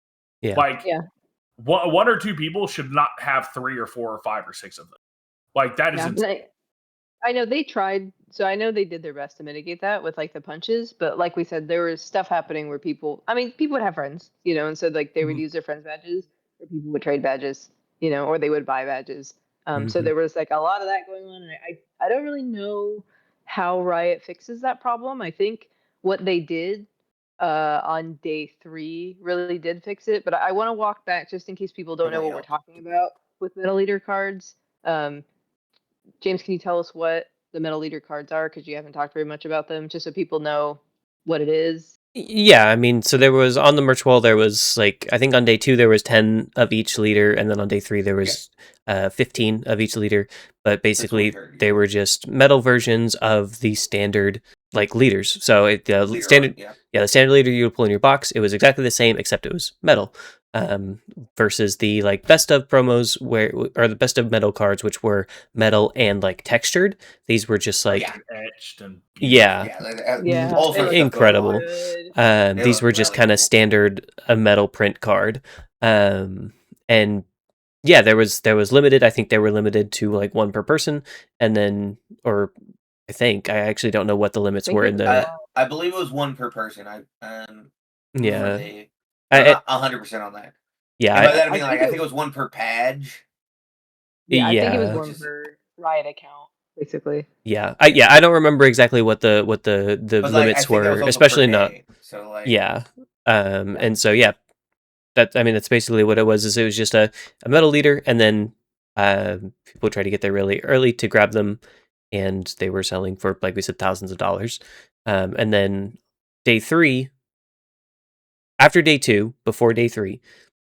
One or two people should not have 3 or 4 or 5 or 6 of them. Like that is insane. I know they tried, so I know they did their best to mitigate that with like the punches, but like we said, there was stuff happening where people would have friends, and so like they would use their friends' badges, or people would trade badges, or they would buy badges. So there was like a lot of that going on, and I don't really know how Riot fixes that problem. I think what they did on day 3 really did fix it, but I want to walk back just in case people don't know Really what we're helped. talking about with Metal Leader cards. James, can you tell us what the Metal Leader cards are? Because you haven't talked very much about them, just so people know what it is. Yeah, I mean, so there was on the merch wall, there was like, I think on day 2, there was 10 of each leader, and then on day 3, there was 15 of each leader. But basically, they were just metal versions of the standard like leaders. So the standard, the standard leader you would pull in your box, it was exactly the same, except it was metal. Versus the like best of promos or the best of metal cards, which were metal and like textured. These were just like etched and all sorts of incredible. These were just kind of cool. standard a metal print card. And yeah, there was limited. I think they were limited to like 1 per person, and then I actually don't know what the limits were in the. I believe it was 1 per person. Yeah. I'm not 100% on that. Yeah, and by that I mean I think it was 1 per badge. Yeah, I think it was 1 per Riot account, basically. Yeah, I don't remember exactly what the limits were, especially not. So like yeah, and so yeah, that's basically what it was. Is it was just a metal leader, and then people try to get there really early to grab them, and they were selling for, like we said, thousands of dollars. And then day 3. After day 2, before day 3,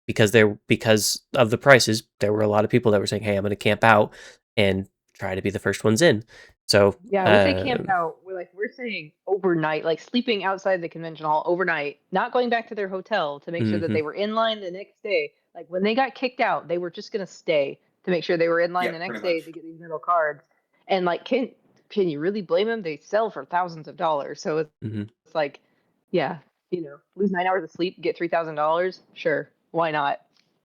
because of the prices, there were a lot of people that were saying, "Hey, I'm going to camp out and try to be the first ones in." So yeah, we say camp out. We're saying overnight, like sleeping outside the convention hall overnight, not going back to their hotel to make sure that they were in line the next day. Like when they got kicked out, they were just going to stay to make sure they were in line the next day to get these metal cards. And like, can you really blame them? They sell for thousands of dollars, so it's like, yeah. Lose 9 hours of sleep, get $3,000. Sure, why not?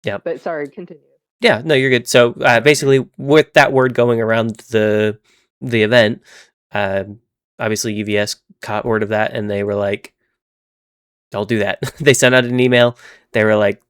Yeah. But sorry, continue. Yeah, no, you're good. So basically, with that word going around the event, obviously UVS caught word of that, and they were like, "Don't do that." They sent out an email. They were like,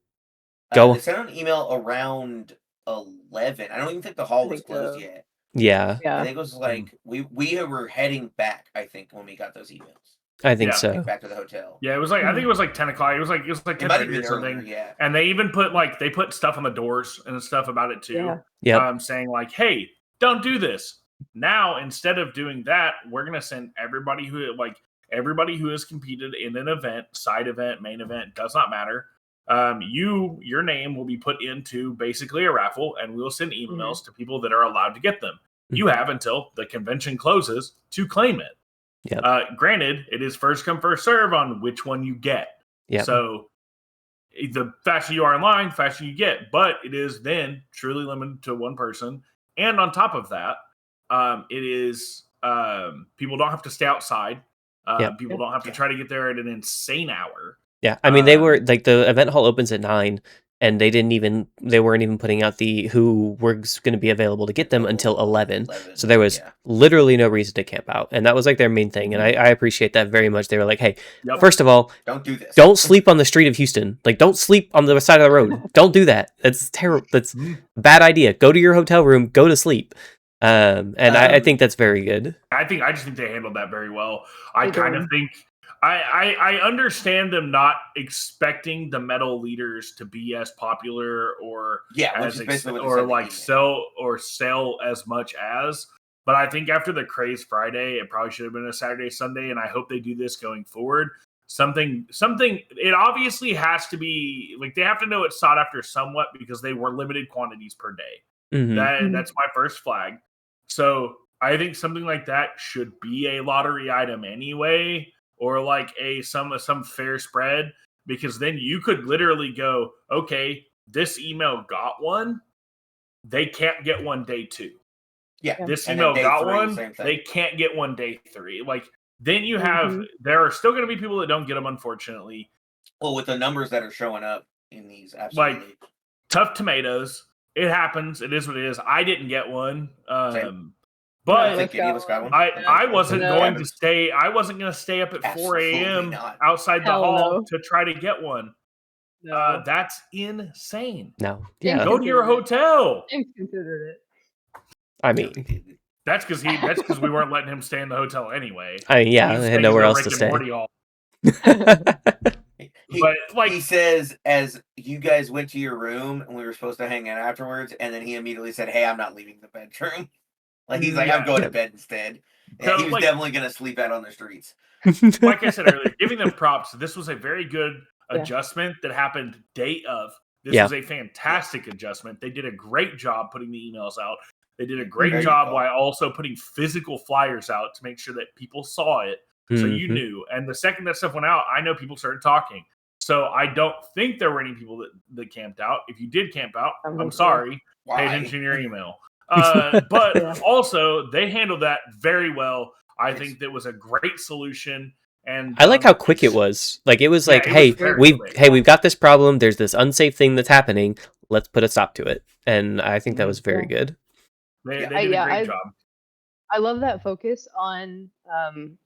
"Go." They sent out an email around 11. I don't even think the hall was closed yet. Yeah. I think it was like we were heading back. I think when we got those emails. I think so. Back to the hotel. Yeah, it was like I think it was like 10 o'clock. It was like 10:30 or something. Earlier, and they even put they put stuff on the doors and stuff about it too. Yeah. Saying like, "Hey, don't do this." Now, instead of doing that, we're gonna send everybody who has competed in an event, side event, main event, does not matter. Your name will be put into basically a raffle, and we'll send emails to people that are allowed to get them. You have until the convention closes to claim it. Yep. Granted, it is first come, first serve on which one you get. Yep. So the faster you are in line, the faster you get. But it is then truly limited to 1 person. And on top of that, it is people don't have to stay outside. People don't have to try to get there at an insane hour. Yeah, I mean they were like the event hall opens at 9. And they weren't even putting out who were going to be available to get them until 11. So there was literally no reason to camp out. And that was like their main thing. And I appreciate that very much. They were like, "Hey, first of all, don't do this. Don't sleep on the street of Houston. Like, don't sleep on the side of the road. Don't do that. That's terrible. That's a bad idea. Go to your hotel room, go to sleep." I think that's very good. I just think they handled that very well. I kind of think I understand them not expecting the metal leaders to be as popular or sell as much as. But I think after the Craze Friday, it probably should have been a Saturday, Sunday, and I hope they do this going forward. Something. It obviously has to be like they have to know it's sought after somewhat because they were limited quantities per day. That's my first flag. So I think something like that should be a lottery item anyway. Or like some fair spread, because then you could literally go, okay, this email got one, they can't get one day 2. Yeah, this email got one, they can't get one day 3. Like then you have there are still going to be people that don't get them, unfortunately. Well, with the numbers that are showing up in these, absolutely. Like tough tomatoes, it happens. It is what it is. I didn't get one. But West Any of us got one? I wasn't No. going to stay. I wasn't going to stay up at 4 Absolutely a.m. not. outside the Hell hall no. to try to get one. No. That's insane. No. James Yeah. Go to your considered it. hotel. James considered it. I No, mean, we didn't. That's because we weren't letting him stay in the hotel anyway. yeah, He I was had staying nowhere at the else to Rick and stay. Morty hall. He, But like, he says, as you guys went to your room and we were supposed to hang out afterwards, and then he immediately said, "Hey, I'm not leaving the bedroom." Like he's like, Yeah. "I'm going Yeah. to bed instead." So, Yeah, he was like- definitely going to sleep out on the streets. like I said earlier, giving them props. This was a very good Yeah. adjustment that happened day of. This Yeah. was a fantastic adjustment. They did a great job putting the emails out. They did a great Very job good. while also putting physical flyers out to make sure that people saw it. So you Mhm. knew. And the second that stuff went out, I know people started talking. So I don't think there were any people that camped out. If you did camp out, I'm I'm so sorry. Why? Pay attention to your email. But Yeah. also, they handled that very well. I think that was a great solution. And I like how quick it was. Like it was Yeah, like, it was hey, very quick. we've got this problem. There's this unsafe thing that's happening. Let's put a stop to it. And I think that was very good. They Yeah. did a great job. I love that focus on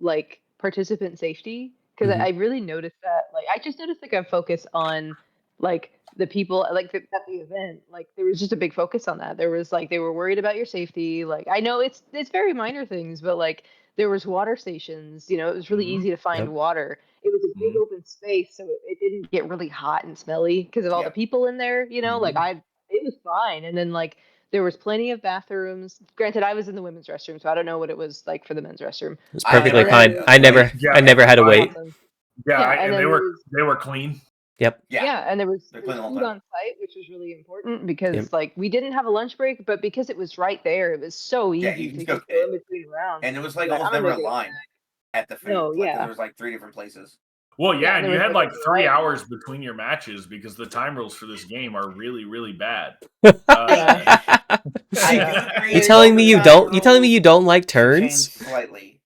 like participant safety because Mhm. I really noticed that. Like I just noticed like a focus on like the people like at the event. Like there was just a big focus on that. There was like they were worried about your safety. Like I know it's very minor things, but like there was water stations. You know, it was really Mhm. easy to find Yep. water. It was a big Mhm. open space, so it didn't get really hot and smelly because of all the Yeah. people in there. You know, like Mhm. it was fine. And then like there was plenty of bathrooms. Granted, I was in the women's restroom, so I don't know what it was like for the men's restroom. It was I had perfectly to fine. wait, I never Yeah, I never had to wait. Awesome. Yeah, Yeah, and and then they were clean. Yep. yeah, and there was They're clean all the food time. on site, which was really important because Yep. like we didn't have a lunch break, but because it was right there, it was so Yeah, easy you can to go just go in between rounds. And it was like Be like, almost I'm never gonna a go line back. at the food. No, Like yeah. there was like 3 different places. Well, Yeah, yeah, and and there you was, had like, like a 3 variety. hours between your matches because the time rules for this game are really, really bad. Yeah. I Yeah. do agree. You telling me you overtime don't? You telling me rules you don't like should change turns? slightly.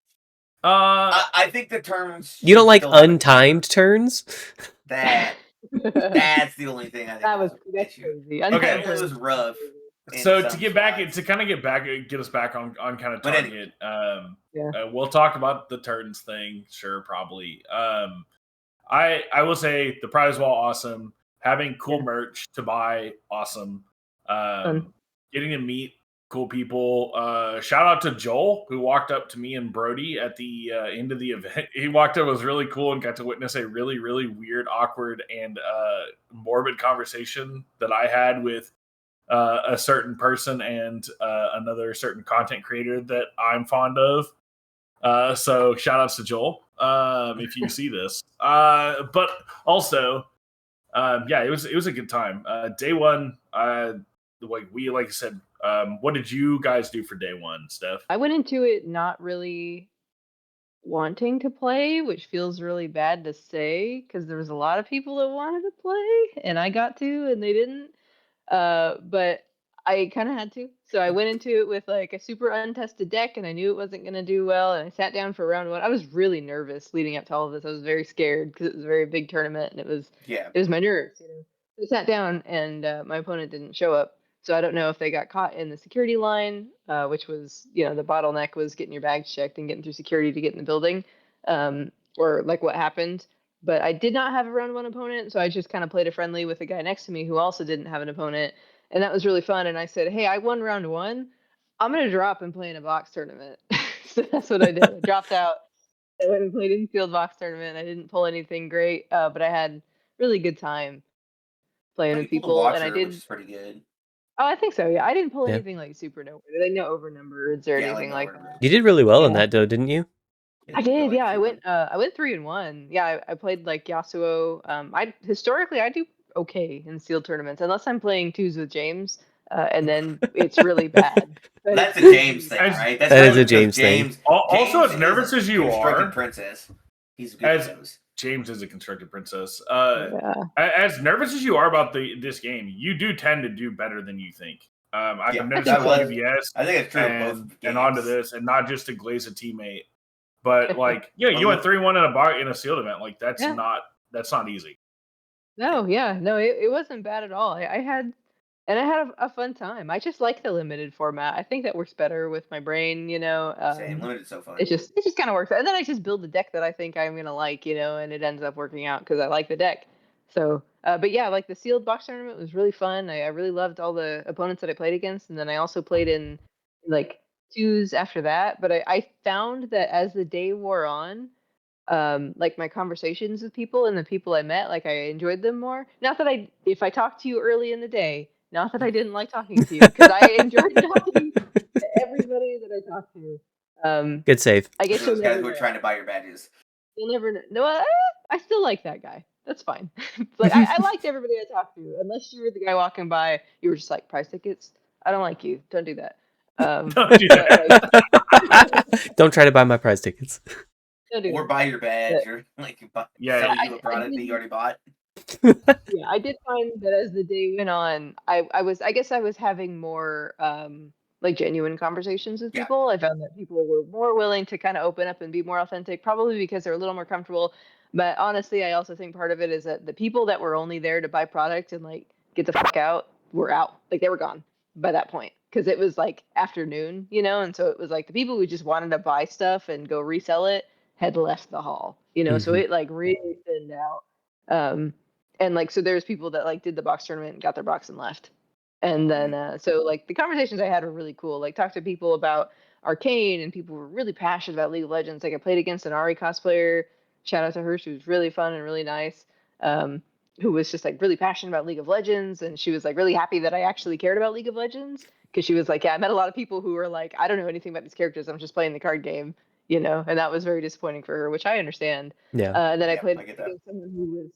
Uh, I think the terms. You don't should like still have a untimed turns? That's the only thing I think That was an that's issue. crazy. It Okay. definitely was rough. in so to some get back, spots. to kind of get us back on kind of But target. Yeah. We'll talk about the turns thing, sure, probably. I will say the prize wall awesome. Having cool Yeah. merch to buy, awesome. Fun. Getting to meet cool people. Shout out to Joel, who walked up to me and Brody at the end of the event. He walked up, it was really cool, and got to witness a really, really weird, awkward, and morbid conversation that I had with a certain person and another certain content creator that I'm fond of. So shout outs to Joel if you see this. But also, yeah, it was a good time. Day one, like I said, what did you guys do for day one, Steph? I went into it not really wanting to play, which feels really bad to say because there was a lot of people that wanted to play and I got to and they didn't. But I kind of had to. So I went into it with like a super untested deck and I knew it wasn't going to do well. And I sat down for round one. I was really nervous leading up to all of this. I was very scared because it was a very big tournament and it was my nerves, you know. So I sat down and my opponent didn't show up. So I don't know if they got caught in the security line, which was, you know, the bottleneck was getting your bags checked and getting through security to get in the building, or like what happened. But I did not have a round one opponent, so I just kind of played a friendly with the guy next to me who also didn't have an opponent, and that was really fun. And I said, "Hey, I won round one. I'm gonna drop and play in a box tournament." So that's what I did. I dropped out. I went and played in field box tournament. I didn't pull anything great, but I had really good time playing with people, and I did. Which is pretty good. Oh, I think so. Yeah, I didn't pull Yeah. anything like super noteworthy, like no overnumbered or anything like that. You did really well in Yeah. that, though, didn't you? I did, yeah. I went 3-1. Yeah, I played like Yasuo. I historically I do okay in sealed tournaments unless I'm playing twos with James, and then it's really bad. But That's a it's- James thing, right? That's That is a because James thing. Also, James as nervous is a as you constructed are, princess. He's good as at those. James is a constructed princess. Yeah. As nervous as you are about this game, you do tend to do better than you think. I've noticed think it so. with UBS I think it's true of and, both and onto games. this, and not just to glaze a teammate. But like, yeah, you went 3-1 in a sealed event. Like that's Yeah. not easy. No, yeah, no, it wasn't bad at all. I had and I had a fun time. I just like the limited format. I think that works better with my brain, you know. Same. Limited's so fun. It just kind of works. And then I just build the deck that I think I'm gonna like, you know, and it ends up working out because I like the deck. So, but yeah, like the sealed box tournament was really fun. I really loved all the opponents that I played against, and then I also played in like twos after that. But I found that as the day wore on, like my conversations with people and the people I met, like I enjoyed them more. Not that if I talked to you early in the day, not that I didn't like talking to you, because I enjoyed talking to everybody that I talked to. Good save. I guess those guys who are trying to buy your badges. You'll never know. No, I still like that guy. That's fine. Like I liked everybody I talked to, unless you were the guy walking by. You were just like price tickets. I don't like you. Don't do that. Don't do that. Don't try to buy my prize tickets. Or buy your badge, or like sell you a product that you already bought. Yeah, I did find that as the day went on, I guess I was having more like genuine conversations with people. I found that people were more willing to kind of open up and be more authentic, probably because they're a little more comfortable. But honestly, I also think part of it is that the people that were only there to buy product and like get the fuck out were out. Like they were gone by that point because it was like afternoon, you know, and so it was like the people who just wanted to buy stuff and go resell it had left the hall, you know, so it like really thinned out. And like so there's people that like did the box tournament and got their box and left. And then so like the conversations I had were really cool. Like talked to people about Arcane, and people were really passionate about League of Legends. Like I played against an Ari cosplayer, shout out to her, she was really fun and really nice, who was just like really passionate about League of Legends, and she was like really happy that I actually cared about League of Legends, because she was like, yeah, I met a lot of people who were like, I don't know anything about these characters, I'm just playing the card game, you know. And that was very disappointing for her, which I understand. Yeah. And then I played against someone who was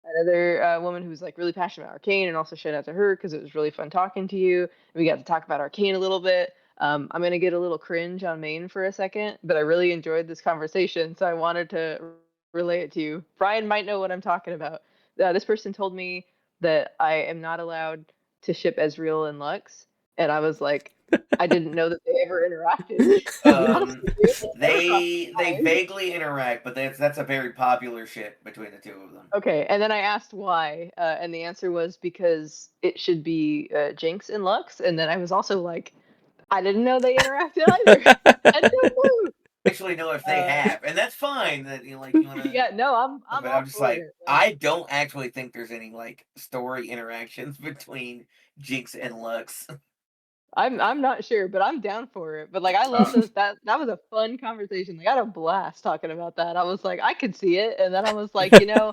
another woman who was like really passionate about Arcane, and also shout out to her because it was really fun talking to you. We got to talk about Arcane a little bit. I'm gonna get a little cringe on Maine for a second, but I really enjoyed this conversation, so I wanted to relay it to you. Brian might know what I'm talking about. This person told me that I am not allowed to ship Ezreal and Lux, and I was like, I didn't know that they ever interacted. They vaguely interact, but that's a very popular ship between the two of them. Okay, and then I asked why, and the answer was because it should be Jinx and Lux, and then I was also like, I didn't know they interacted either. I don't actually know if they have, and that's fine. That you like, you wanna. Yeah, no, I'm. But I'm just like, I don't actually think there's any like story interactions between Jinx and Lux. I'm not sure, but I'm down for it. But like, I love those. That was a fun conversation. Like, I had a blast talking about that. I was like, I could see it, and then I was like, you know,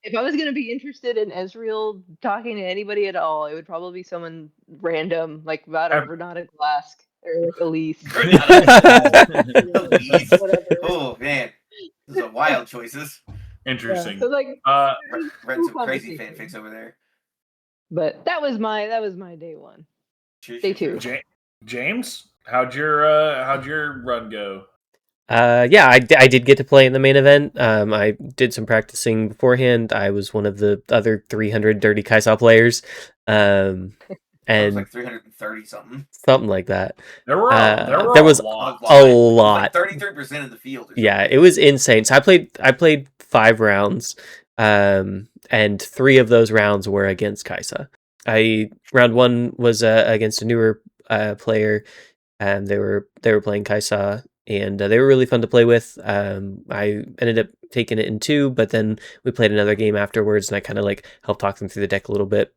if I was gonna be interested in Ezreal talking to anybody at all, it would probably be someone random, like about a Renata Glask or like Elise. Elise. Oh man, those are wild choices. Interesting. Yeah, so like, read some crazy fanfics over there. But that was my day one. Day two. James, how'd your run go? Yeah, I did get to play in the main event. I did some practicing beforehand. I was one of the other 300 Dirty Kai'Sa players. And like 330 something like that. There was a lot. A lot. Like 33% of the field. Yeah, it was insane. So I played 5 rounds, and 3 of those rounds were against Kai'Sa. Round 1 was against a newer player, and they were playing Kai'Sa, and they were really fun to play with. I ended up taking it in 2, but then we played another game afterwards, and I kind of like helped talk them through the deck a little bit,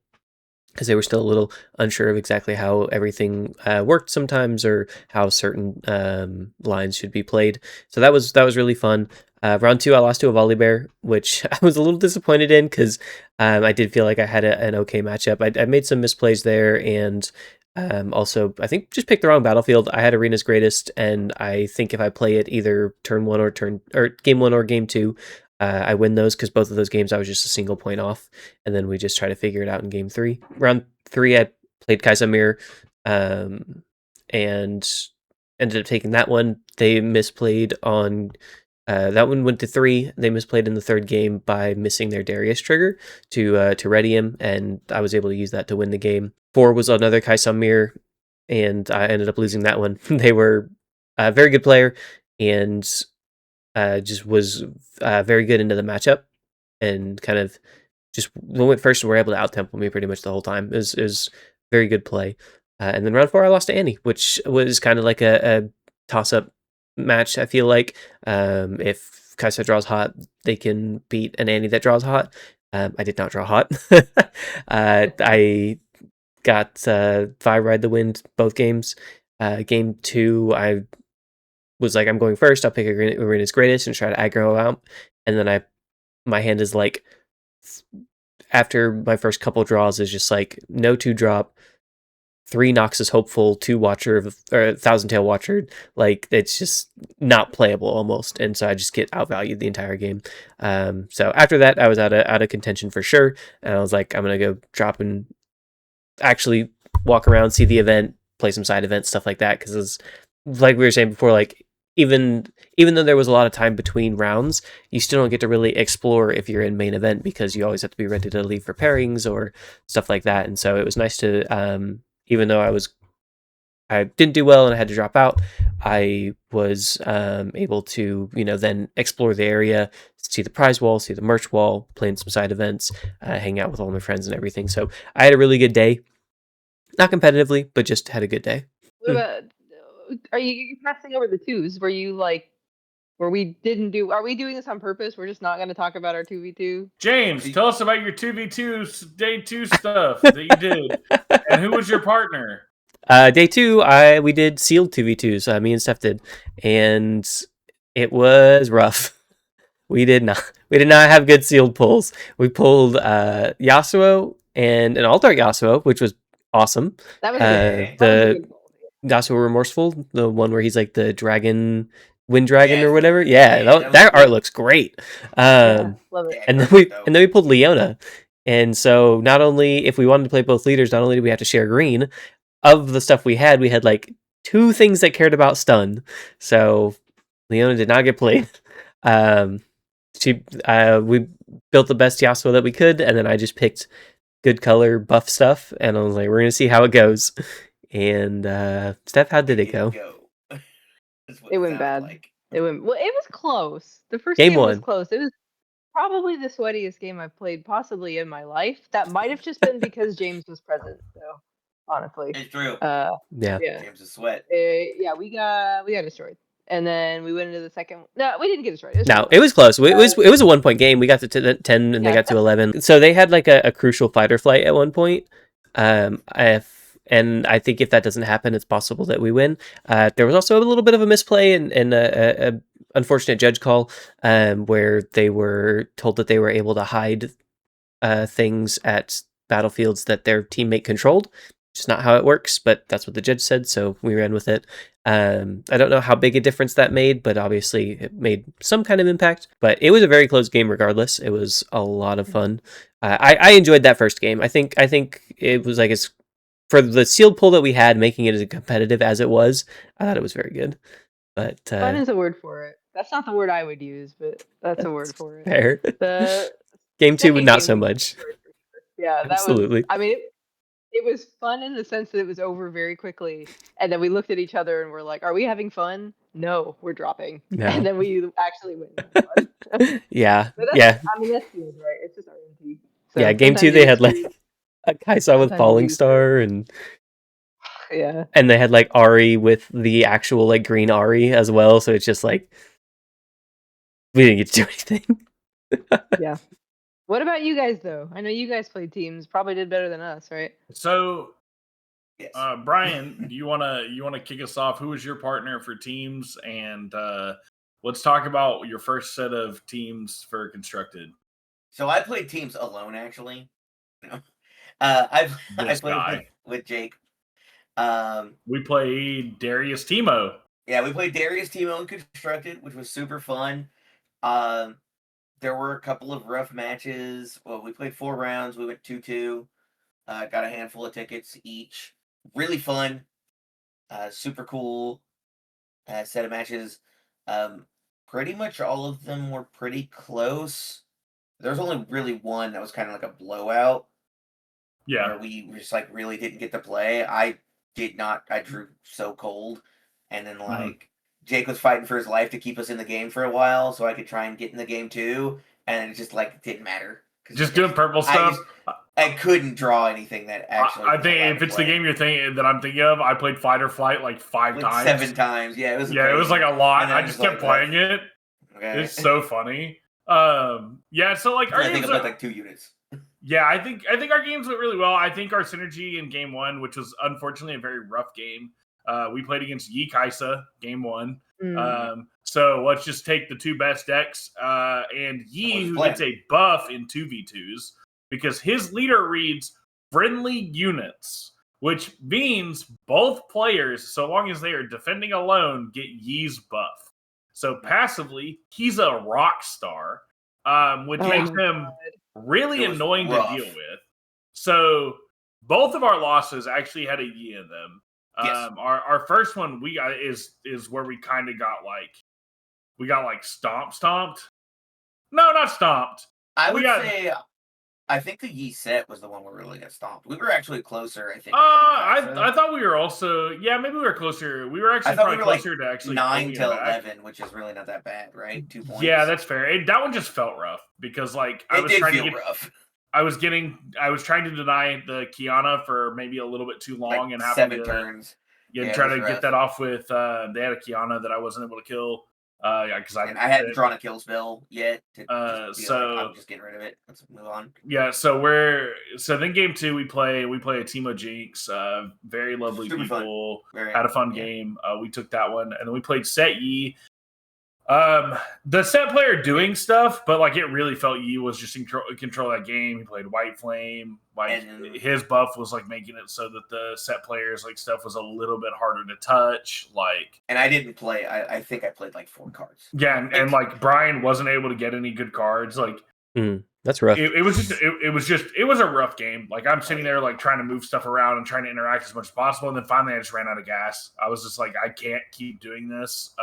because they were still a little unsure of exactly how everything worked sometimes, or how certain lines should be played. So that was really fun. Round 2, I lost to a Volibear, which I was a little disappointed in, because I did feel like I had an okay matchup. I made some misplays there, and also I think just picked the wrong battlefield. I had Arena's Greatest, and I think if I play it either turn 1 or game 1 or game 2, I win those, because both of those games I was just a single point off, and then we just try to figure it out in game 3. Round 3, I played Kai'Sa Mirror, and ended up taking that one. They misplayed on that one, went to 3. They misplayed in the 3rd game by missing their Darius trigger to ready him, and I was able to use that to win the game. 4 was another Kai'Sa Mirror, and I ended up losing that one. They were a very good player, and just was very good into the matchup, and kind of just went first and were able to out-tempo me pretty much the whole time. It was very good play. And then round 4, I lost to Annie, which was kind of like a toss-up match. I feel like if Kaisa draws hot, they can beat an Annie that draws hot. I did not draw hot. I got 5 Ride the Wind both games. Game 2, I was like, I'm going first. I'll pick Arena's Greatest and try to aggro out. And then my hand is like, after my first couple draws is just like no 2-drop, 3 Noxus Hopeful, 2 Watcher or Thousand Tail Watcher. Like it's just not playable almost, and so I just get outvalued the entire game. So after that, I was out of contention for sure, and I was like, I'm gonna go drop and actually walk around, see the event, play some side events, stuff like that. Because like we were saying before, like even though there was a lot of time between rounds, you still don't get to really explore if you're in main event because you always have to be ready to leave for pairings or stuff like that. And so it was nice to even though I didn't do well and I had to drop out, I was able to, then explore the area, see the prize wall, see the merch wall, play in some side events, hang out with all my friends and everything. So I had a really good day. Not competitively, but just had a good day. What about, are you passing over the 2s? Were you like, are we doing this on purpose? We're just not going to talk about our 2v2? James, tell us about your 2v2 day 2 stuff that you did. And who was your partner? Day 2, we did sealed 2v2s. Me and Steph did, and it was rough. We did not have good sealed pulls. We pulled Yasuo and an Alt-Art Yasuo, which was awesome. That was the Yasuo Remorseful, the one where he's like the dragon, wind dragon or whatever. That art looks great. Love it. And then we pulled Leona. And so not only if we wanted to play both leaders, not only did we have to share green, of the stuff we had like 2 things that cared about stun. So Leona did not get played. We built the best Yasuo that we could, and then I just picked good color buff stuff, and I was like, we're gonna see how it goes. And Steph, how did it go? It went bad. Like. It was close. The first game was close. It was probably the sweatiest game I've played possibly in my life. That might have just been because James was present, so honestly. It's true. Yeah. James is sweat. We got destroyed. And then we went into the second. No, we didn't get destroyed. It was close. It was a 1-point game. We got to 10 and they got to 11. So they had like a crucial fight or flight at one point. And I think if that doesn't happen, it's possible that we win. There was also a little bit of a misplay and a unfortunate judge call where they were told that they were able to hide things at battlefields that their teammate controlled. Just not how it works, but that's what the judge said, so we ran with it. I don't know how big a difference that made, but obviously it made some kind of impact. But it was a very close game regardless. It was a lot of fun. I enjoyed that first game. I think it was like for the sealed pull that we had, making it as competitive as it was, I thought it was very good. But fun is a word for it. That's not the word I would use, but that's a word for it. Fair. The game 2, not so much. Yeah, that absolutely. It was fun in the sense that it was over very quickly, and then we looked at each other and we're like, "Are we having fun? No, we're dropping." No. And then we actually win. Yeah. That's good, right? It's just RNG. So yeah, game 2 they had like a Kaisa with Falling Star and and they had like Ari with the actual like green Ari as well. So it's just like we didn't get to do anything. Yeah. What about you guys, though? I know you guys played teams. Probably did better than us, right? So, yes. Brian, you wanna kick us off? Who was your partner for teams? And let's talk about your first set of teams for Constructed. So I played teams alone, actually. I played with Jake. We played Darius Timo. Yeah, we played Darius Timo in Constructed, which was super fun. There were a couple of rough matches. Well, we played 4 rounds. We went 2-2. Got a handful of tickets each. Really fun. Super cool set of matches. Pretty much all of them were pretty close. There was only really one that was kind of like a blowout. Yeah. Where we just like really didn't get to play. I did not. I drew so cold. And then Jake was fighting for his life to keep us in the game for a while, so I could try and get in the game too, and it just like didn't matter. Just doing purple stuff. I couldn't draw anything that actually. I think if it's the game that I'm thinking of, I played Fight or Flight like 5 times. 7 times. Yeah, it was. Yeah, it was like a lot. I just kept like, playing it. Okay. It's so funny. Yeah, so like I think I played like 2 units. Yeah, I think our games went really well. I think our synergy in game 1, which was unfortunately a very rough game. We played against Yi Kaisa game 1. So let's just take the 2 best decks, and Yi, who gets a buff in 2v2s, because his leader reads friendly units, which means both players, so long as they are defending alone, get Yi's buff. So passively, he's a rock star, which makes him really annoying to deal with. So both of our losses actually had a Yi in them. Yes. Our first one we got is where we kind of got like stomped. No, not stomped. I would say I think the Yi set was the one where we really got stomped. We were actually closer, I think. I thought we were also maybe we were closer. We were actually probably closer to actually 9 to 11, which is really not that bad, right? 2 points. Yeah, that's fair. That one just felt rough because like I was trying to get rough. I was trying to deny the Kiana for maybe a little bit too long, and having 7 turns. Yeah, try to get that off with. They had a Kiana that I wasn't able to kill. Because I hadn't drawn a kill spell yet. I'm just getting rid of it. Let's move on. Yeah, so then game 2 we play a Teemo Jinx. Very lovely people. Had a fun game. We took that one, and then we played Set Yi. The set player doing stuff, but like it really felt Yi was just in control of that game. He played White Flame. His buff was like making it so that the set players like stuff was a little bit harder to touch. And I didn't play. I think I played like 4 cards. Yeah, and like Brian wasn't able to get any good cards. Like that's rough. It was a rough game. Like I'm sitting there like trying to move stuff around and trying to interact as much as possible, and then finally I just ran out of gas. I was just like, I can't keep doing this,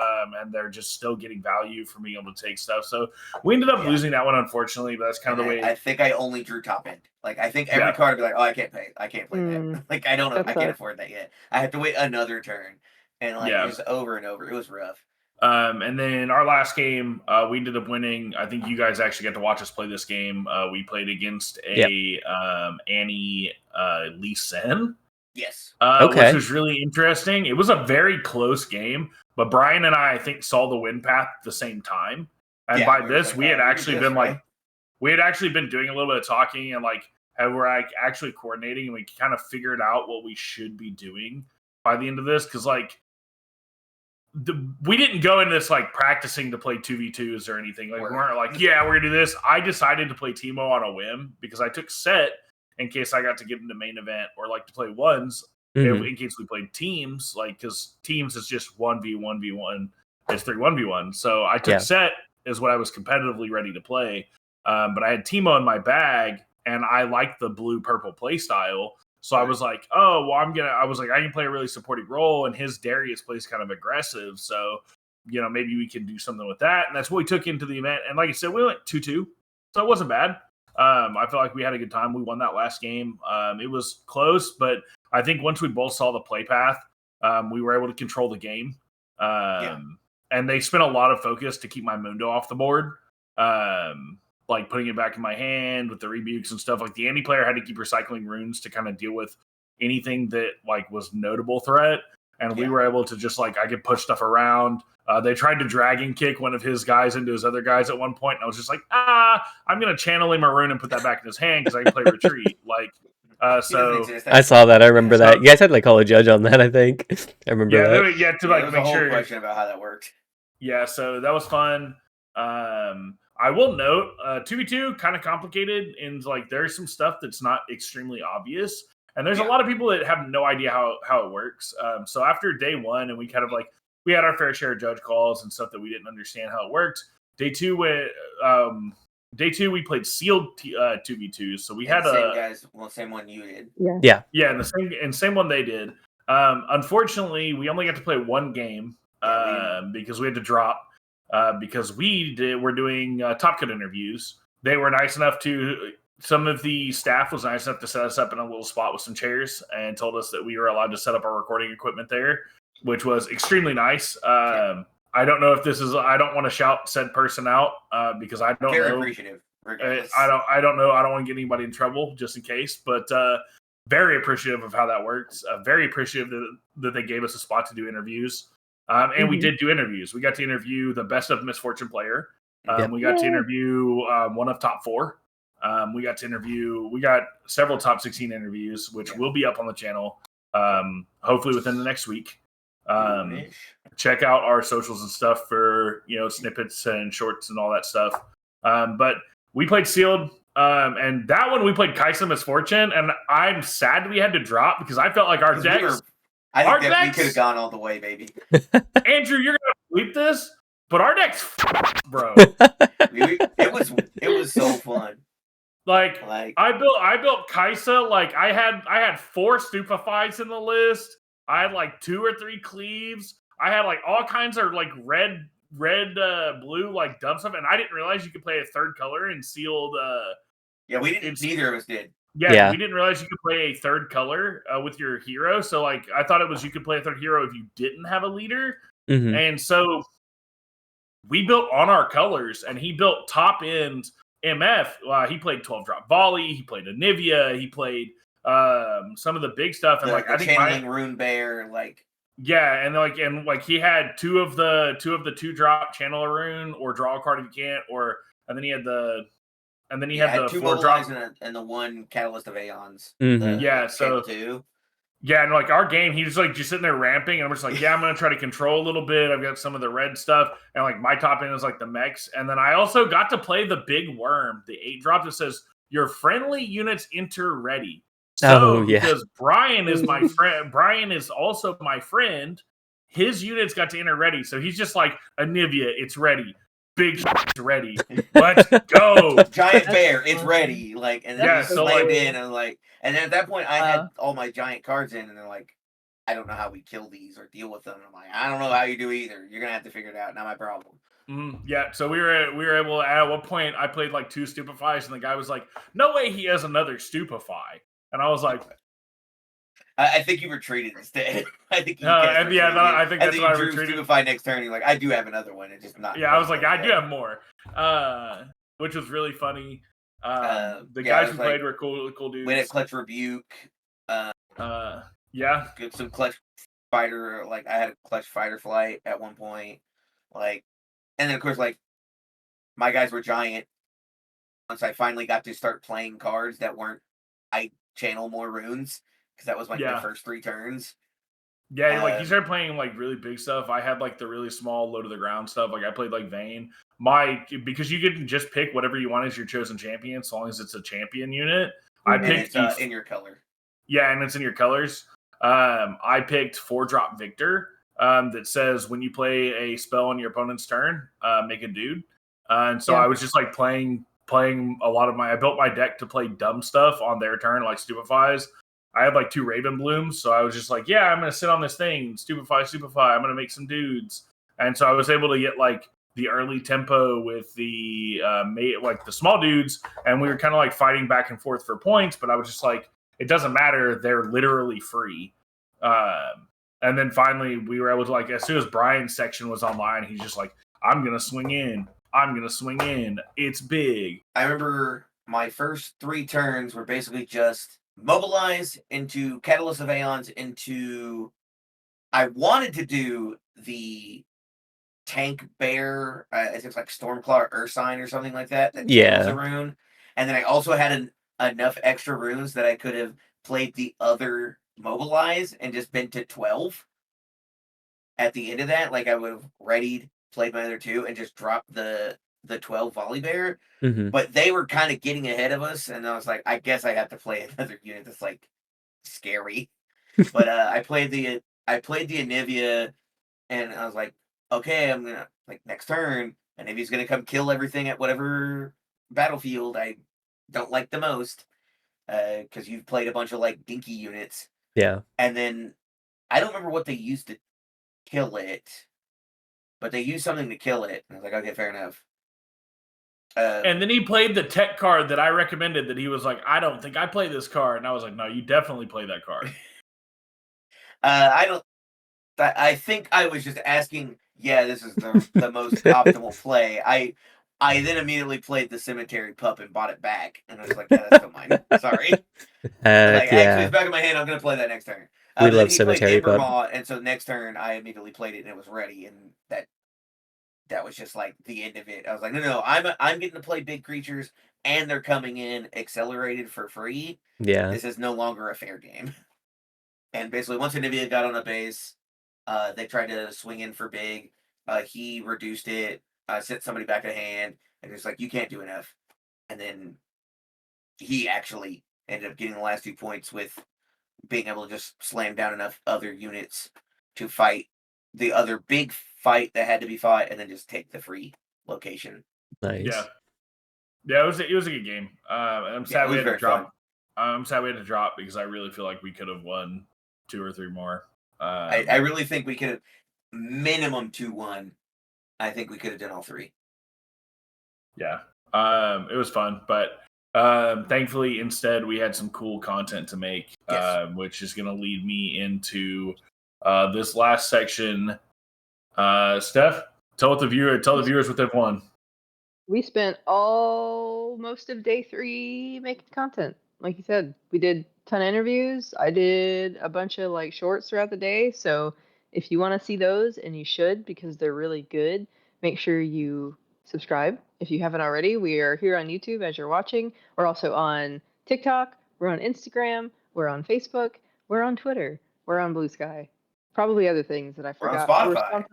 and they're just still getting value for being able to take stuff. So we ended up losing that one, unfortunately. But that's kind of the way. I think I only drew top end. Like I think every card would be like, oh, I can't play that. Like I don't know, I can't afford that yet. I have to wait another turn, and just over and over. It was rough. And then our last game, we ended up winning. I think you guys actually got to watch us play this game. We played against Annie Lee Sen. Yes. Which was really interesting. It was a very close game, but Brian and I think, saw the win path at the same time. And by this, we had actually been doing a little bit of talking, and like we're like actually coordinating, and we kind of figured out what we should be doing by the end of this, because like. We didn't go into this like practicing to play 2v2s or anything. Like we weren't like, we're gonna do this. I decided to play Teemo on a whim because I took set in case I got to get into main event, or like to play ones in case we played teams. Like because teams is just 1v1v1. It's 3-1v1. So I took set is what I was competitively ready to play. But I had Teemo in my bag, and I liked the blue-purple play style. So I was like, I can play a really supportive role, and his Darius plays kind of aggressive. So, maybe we can do something with that. And that's what we took into the event. And like I said, we went 2-2. So it wasn't bad. I felt like we had a good time. We won that last game. It was close, but I think once we both saw the play path, we were able to control the game. And they spent a lot of focus to keep my Mundo off the board. Like putting it back in my hand with the rebukes and stuff. Like the Andy player had to keep recycling runes to kind of deal with anything that like was notable threat. And we were able to just like, I could push stuff around. They tried to dragon kick one of his guys into his other guys at one point, and I was just like, I'm going to channel him a rune and put that back in his hand because I can play retreat. So I saw that. I remember that. You guys had like call a judge on that, I think. I remember that. To like make sure. Question about how that worked. Yeah, so that was fun. I will note, 2v2 kind of complicated, and like there's some stuff that's not extremely obvious, and there's a lot of people that have no idea how it works. So after day 1, and we kind of like we had our fair share of judge calls and stuff that we didn't understand how it worked. Day 2 we played sealed 2v2s, so we had same one you did. And the same one they did. Unfortunately, we only got to play one game because we had to drop. Because we're doing Top Cut interviews. They were nice enough some of the staff was nice enough to set us up in a little spot with some chairs and told us that we were allowed to set up our recording equipment there, which was extremely nice. I don't know if I don't want to shout said person out because I don't know. Appreciative. regardless. I don't know. I don't want to get anybody in trouble just in case, but very appreciative of how that works. Very appreciative that they gave us a spot to do interviews. And we did do interviews. We got to interview the best of Misfortune player. We got to interview one of top 4. We got several top 16 interviews, which will be up on the channel hopefully within the next week. Check out our socials and stuff for snippets and shorts and all that stuff. But we played sealed, and that one we played Kaisa Misfortune, and I'm sad we had to drop because I felt like our decks. I think that we could have gone all the way, baby. Andrew, you're gonna bleep this, but our deck's bro. It was so fun. Like I built Kaisa. Like I had 4 stupefies in the list. I had like 2 or 3 cleaves. I had like all kinds of like red, blue, like dumb stuff, and I didn't realize you could play a third color in sealed. Yeah, we didn't. Neither of us did. Yeah, we didn't realize you could play a third color with your hero. So like, I thought it was you could play a third hero if you didn't have a leader. And so we built on our colors, and he built top end MF. He played 12-drop volley. He played Anivia. He played some of the big stuff, and I think channeling Rune Bear, like. Yeah, and he had 2 of the 2-drop channel a rune or draw a card if you can't, and then he had the 2 4-drop and the 1 Catalyst of Aeons. Yeah, and like our game, he's like just sitting there ramping, and I'm just like, I'm gonna try to control a little bit. I've got some of the red stuff, and like my top end is like the mechs, and then I also got to play the big worm, the 8-drop that says your friendly units enter ready. So because Brian is my friend, Brian is also my friend. His units got to enter ready, so he's just like Anivia, it's ready. Big it's ready. Let's go. Giant bear, it's ready. Like, and then we slammed in, and like, and then at that point, I had all my giant cards in, and they're like, I don't know how we kill these or deal with them. And I'm like, I don't know how you do either. You're gonna have to figure it out. Not my problem. So we were able. At one point, I played like 2 stupefies, and the guy was like, "No way, he has another stupefy." And I was like, I think you retreated instead. I think you I think that's why I retreated. Stupefy next turn. You're like, I do have another one. It's just not. Yeah, I was like, I do have more, which was really funny. The guys who played were cool dudes. Win at Clutch Rebuke. Get some Clutch Fighter. Like I had a Clutch Fighter flight at one point. Like, and then of course, like my guys were giant. Once I finally got to start playing cards that weren't, I channel more runes. Because that was like the first 3 turns. Yeah, like you started playing like really big stuff. I had like the really small, low to the ground stuff. Like I played like Vayne. Because you can just pick whatever you want as your chosen champion, as long as it's a champion unit. I picked in your color. Yeah, and it's in your colors. I picked 4-drop Victor. That says when you play a spell on your opponent's turn, make a dude. And so I was just like playing a lot of I built my deck to play dumb stuff on their turn, like stupefies. I had like 2 Raven Blooms, so I was just like, I'm going to sit on this thing, stupefy, I'm going to make some dudes. And so I was able to get like the early tempo with the like the small dudes, and we were kind of like fighting back and forth for points, but I was just like, it doesn't matter, they're literally free. And then finally we were able to, like, as soon as Brian's section was online, he's just like, I'm going to swing in. It's big. I remember my first 3 turns were basically just mobilize into Catalyst of Aeons into. I wanted to do the tank bear, I think it's like Stormclaw or Ursine or something like that. That channels a rune, and then I also had enough extra runes that I could have played the other mobilize and just been to 12. At the end of that, like I would have readied, played my other 2, and just dropped the 12 volley bear. But they were kind of getting ahead of us, and I was like, I guess I have to play another unit that's like scary. But I played the Anivia, and I was like, okay, I'm gonna, like, next turn, Anivia's gonna come kill everything at whatever battlefield I don't like the most, because you've played a bunch of like dinky units. Yeah. And then I don't remember what they used to kill it, but they used something to kill it. And I was like, okay, fair enough. And then he played the tech card that I recommended, that he was like, I don't think I play this card. And I was like, no, you definitely play that card. I think I was just asking, this is the most optimal play. I then immediately played the Cemetery Pup and bought it back, and I was like, yeah, that's still mine. Sorry. Like, actually, it's back in my hand. I'm gonna play that next turn. We But love then he played Cemetery Pup. Embermaw, and so next turn I immediately played it and it was ready, and that was just like the end of it. I was like, no, I'm getting to play big creatures, and they're coming in accelerated for free. Yeah. This is no longer a fair game. And basically, once Anivia got on a base, they tried to swing in for big. He reduced it, sent somebody back a hand, and it's like, you can't do enough. And then he actually ended up getting the last 2 points with being able to just slam down enough other units to fight the other big fight that had to be fought, and then just take the free location. Nice. Yeah, it was a good game. I'm sad we had to drop. Fun. I'm sad we had to drop because I really feel like we could have won 2 or 3 more. I really think we could have minimum 2-1. I think we could have done all 3. Yeah, it was fun, but thankfully, instead, we had some cool content to make, which is going to lead me into this last section. Steph, tell the viewers what they've won. We spent most of day 3 making content. Like you said, we did a ton of interviews. I did a bunch of like shorts throughout the day. So if you want to see those, and you should because they're really good, make sure you subscribe if you haven't already. We are here on YouTube as you're watching. We're also on TikTok. We're on Instagram. We're on Facebook. We're on Twitter. We're on Blue Sky. Probably other things that I forgot. We're on Spotify.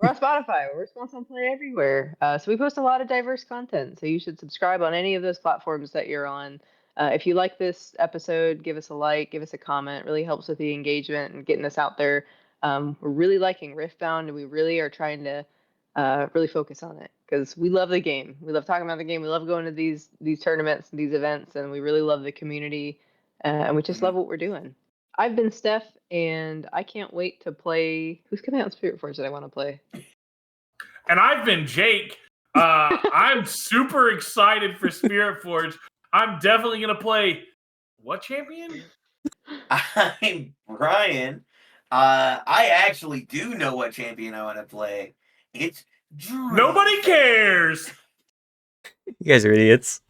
We're on Spotify. We're responsible on Play everywhere. So we post a lot of diverse content. So you should subscribe on any of those platforms that you're on. If you like this episode, give us a like, give us a comment. It really helps with the engagement and getting us out there. We're really liking Riftbound, and we really are trying to really focus on it because we love the game. We love talking about the game. We love going to these tournaments and these events, and we really love the community. And we just love what we're doing. I've been Steph, and I can't wait to play. Who's coming out in Spirit Force that I want to play? And I've been Jake. I'm super excited for Spirit Forge. I'm definitely going to play what champion? I'm Brian. I actually do know what champion I want to play. It's Drew. Nobody cares. You guys are idiots.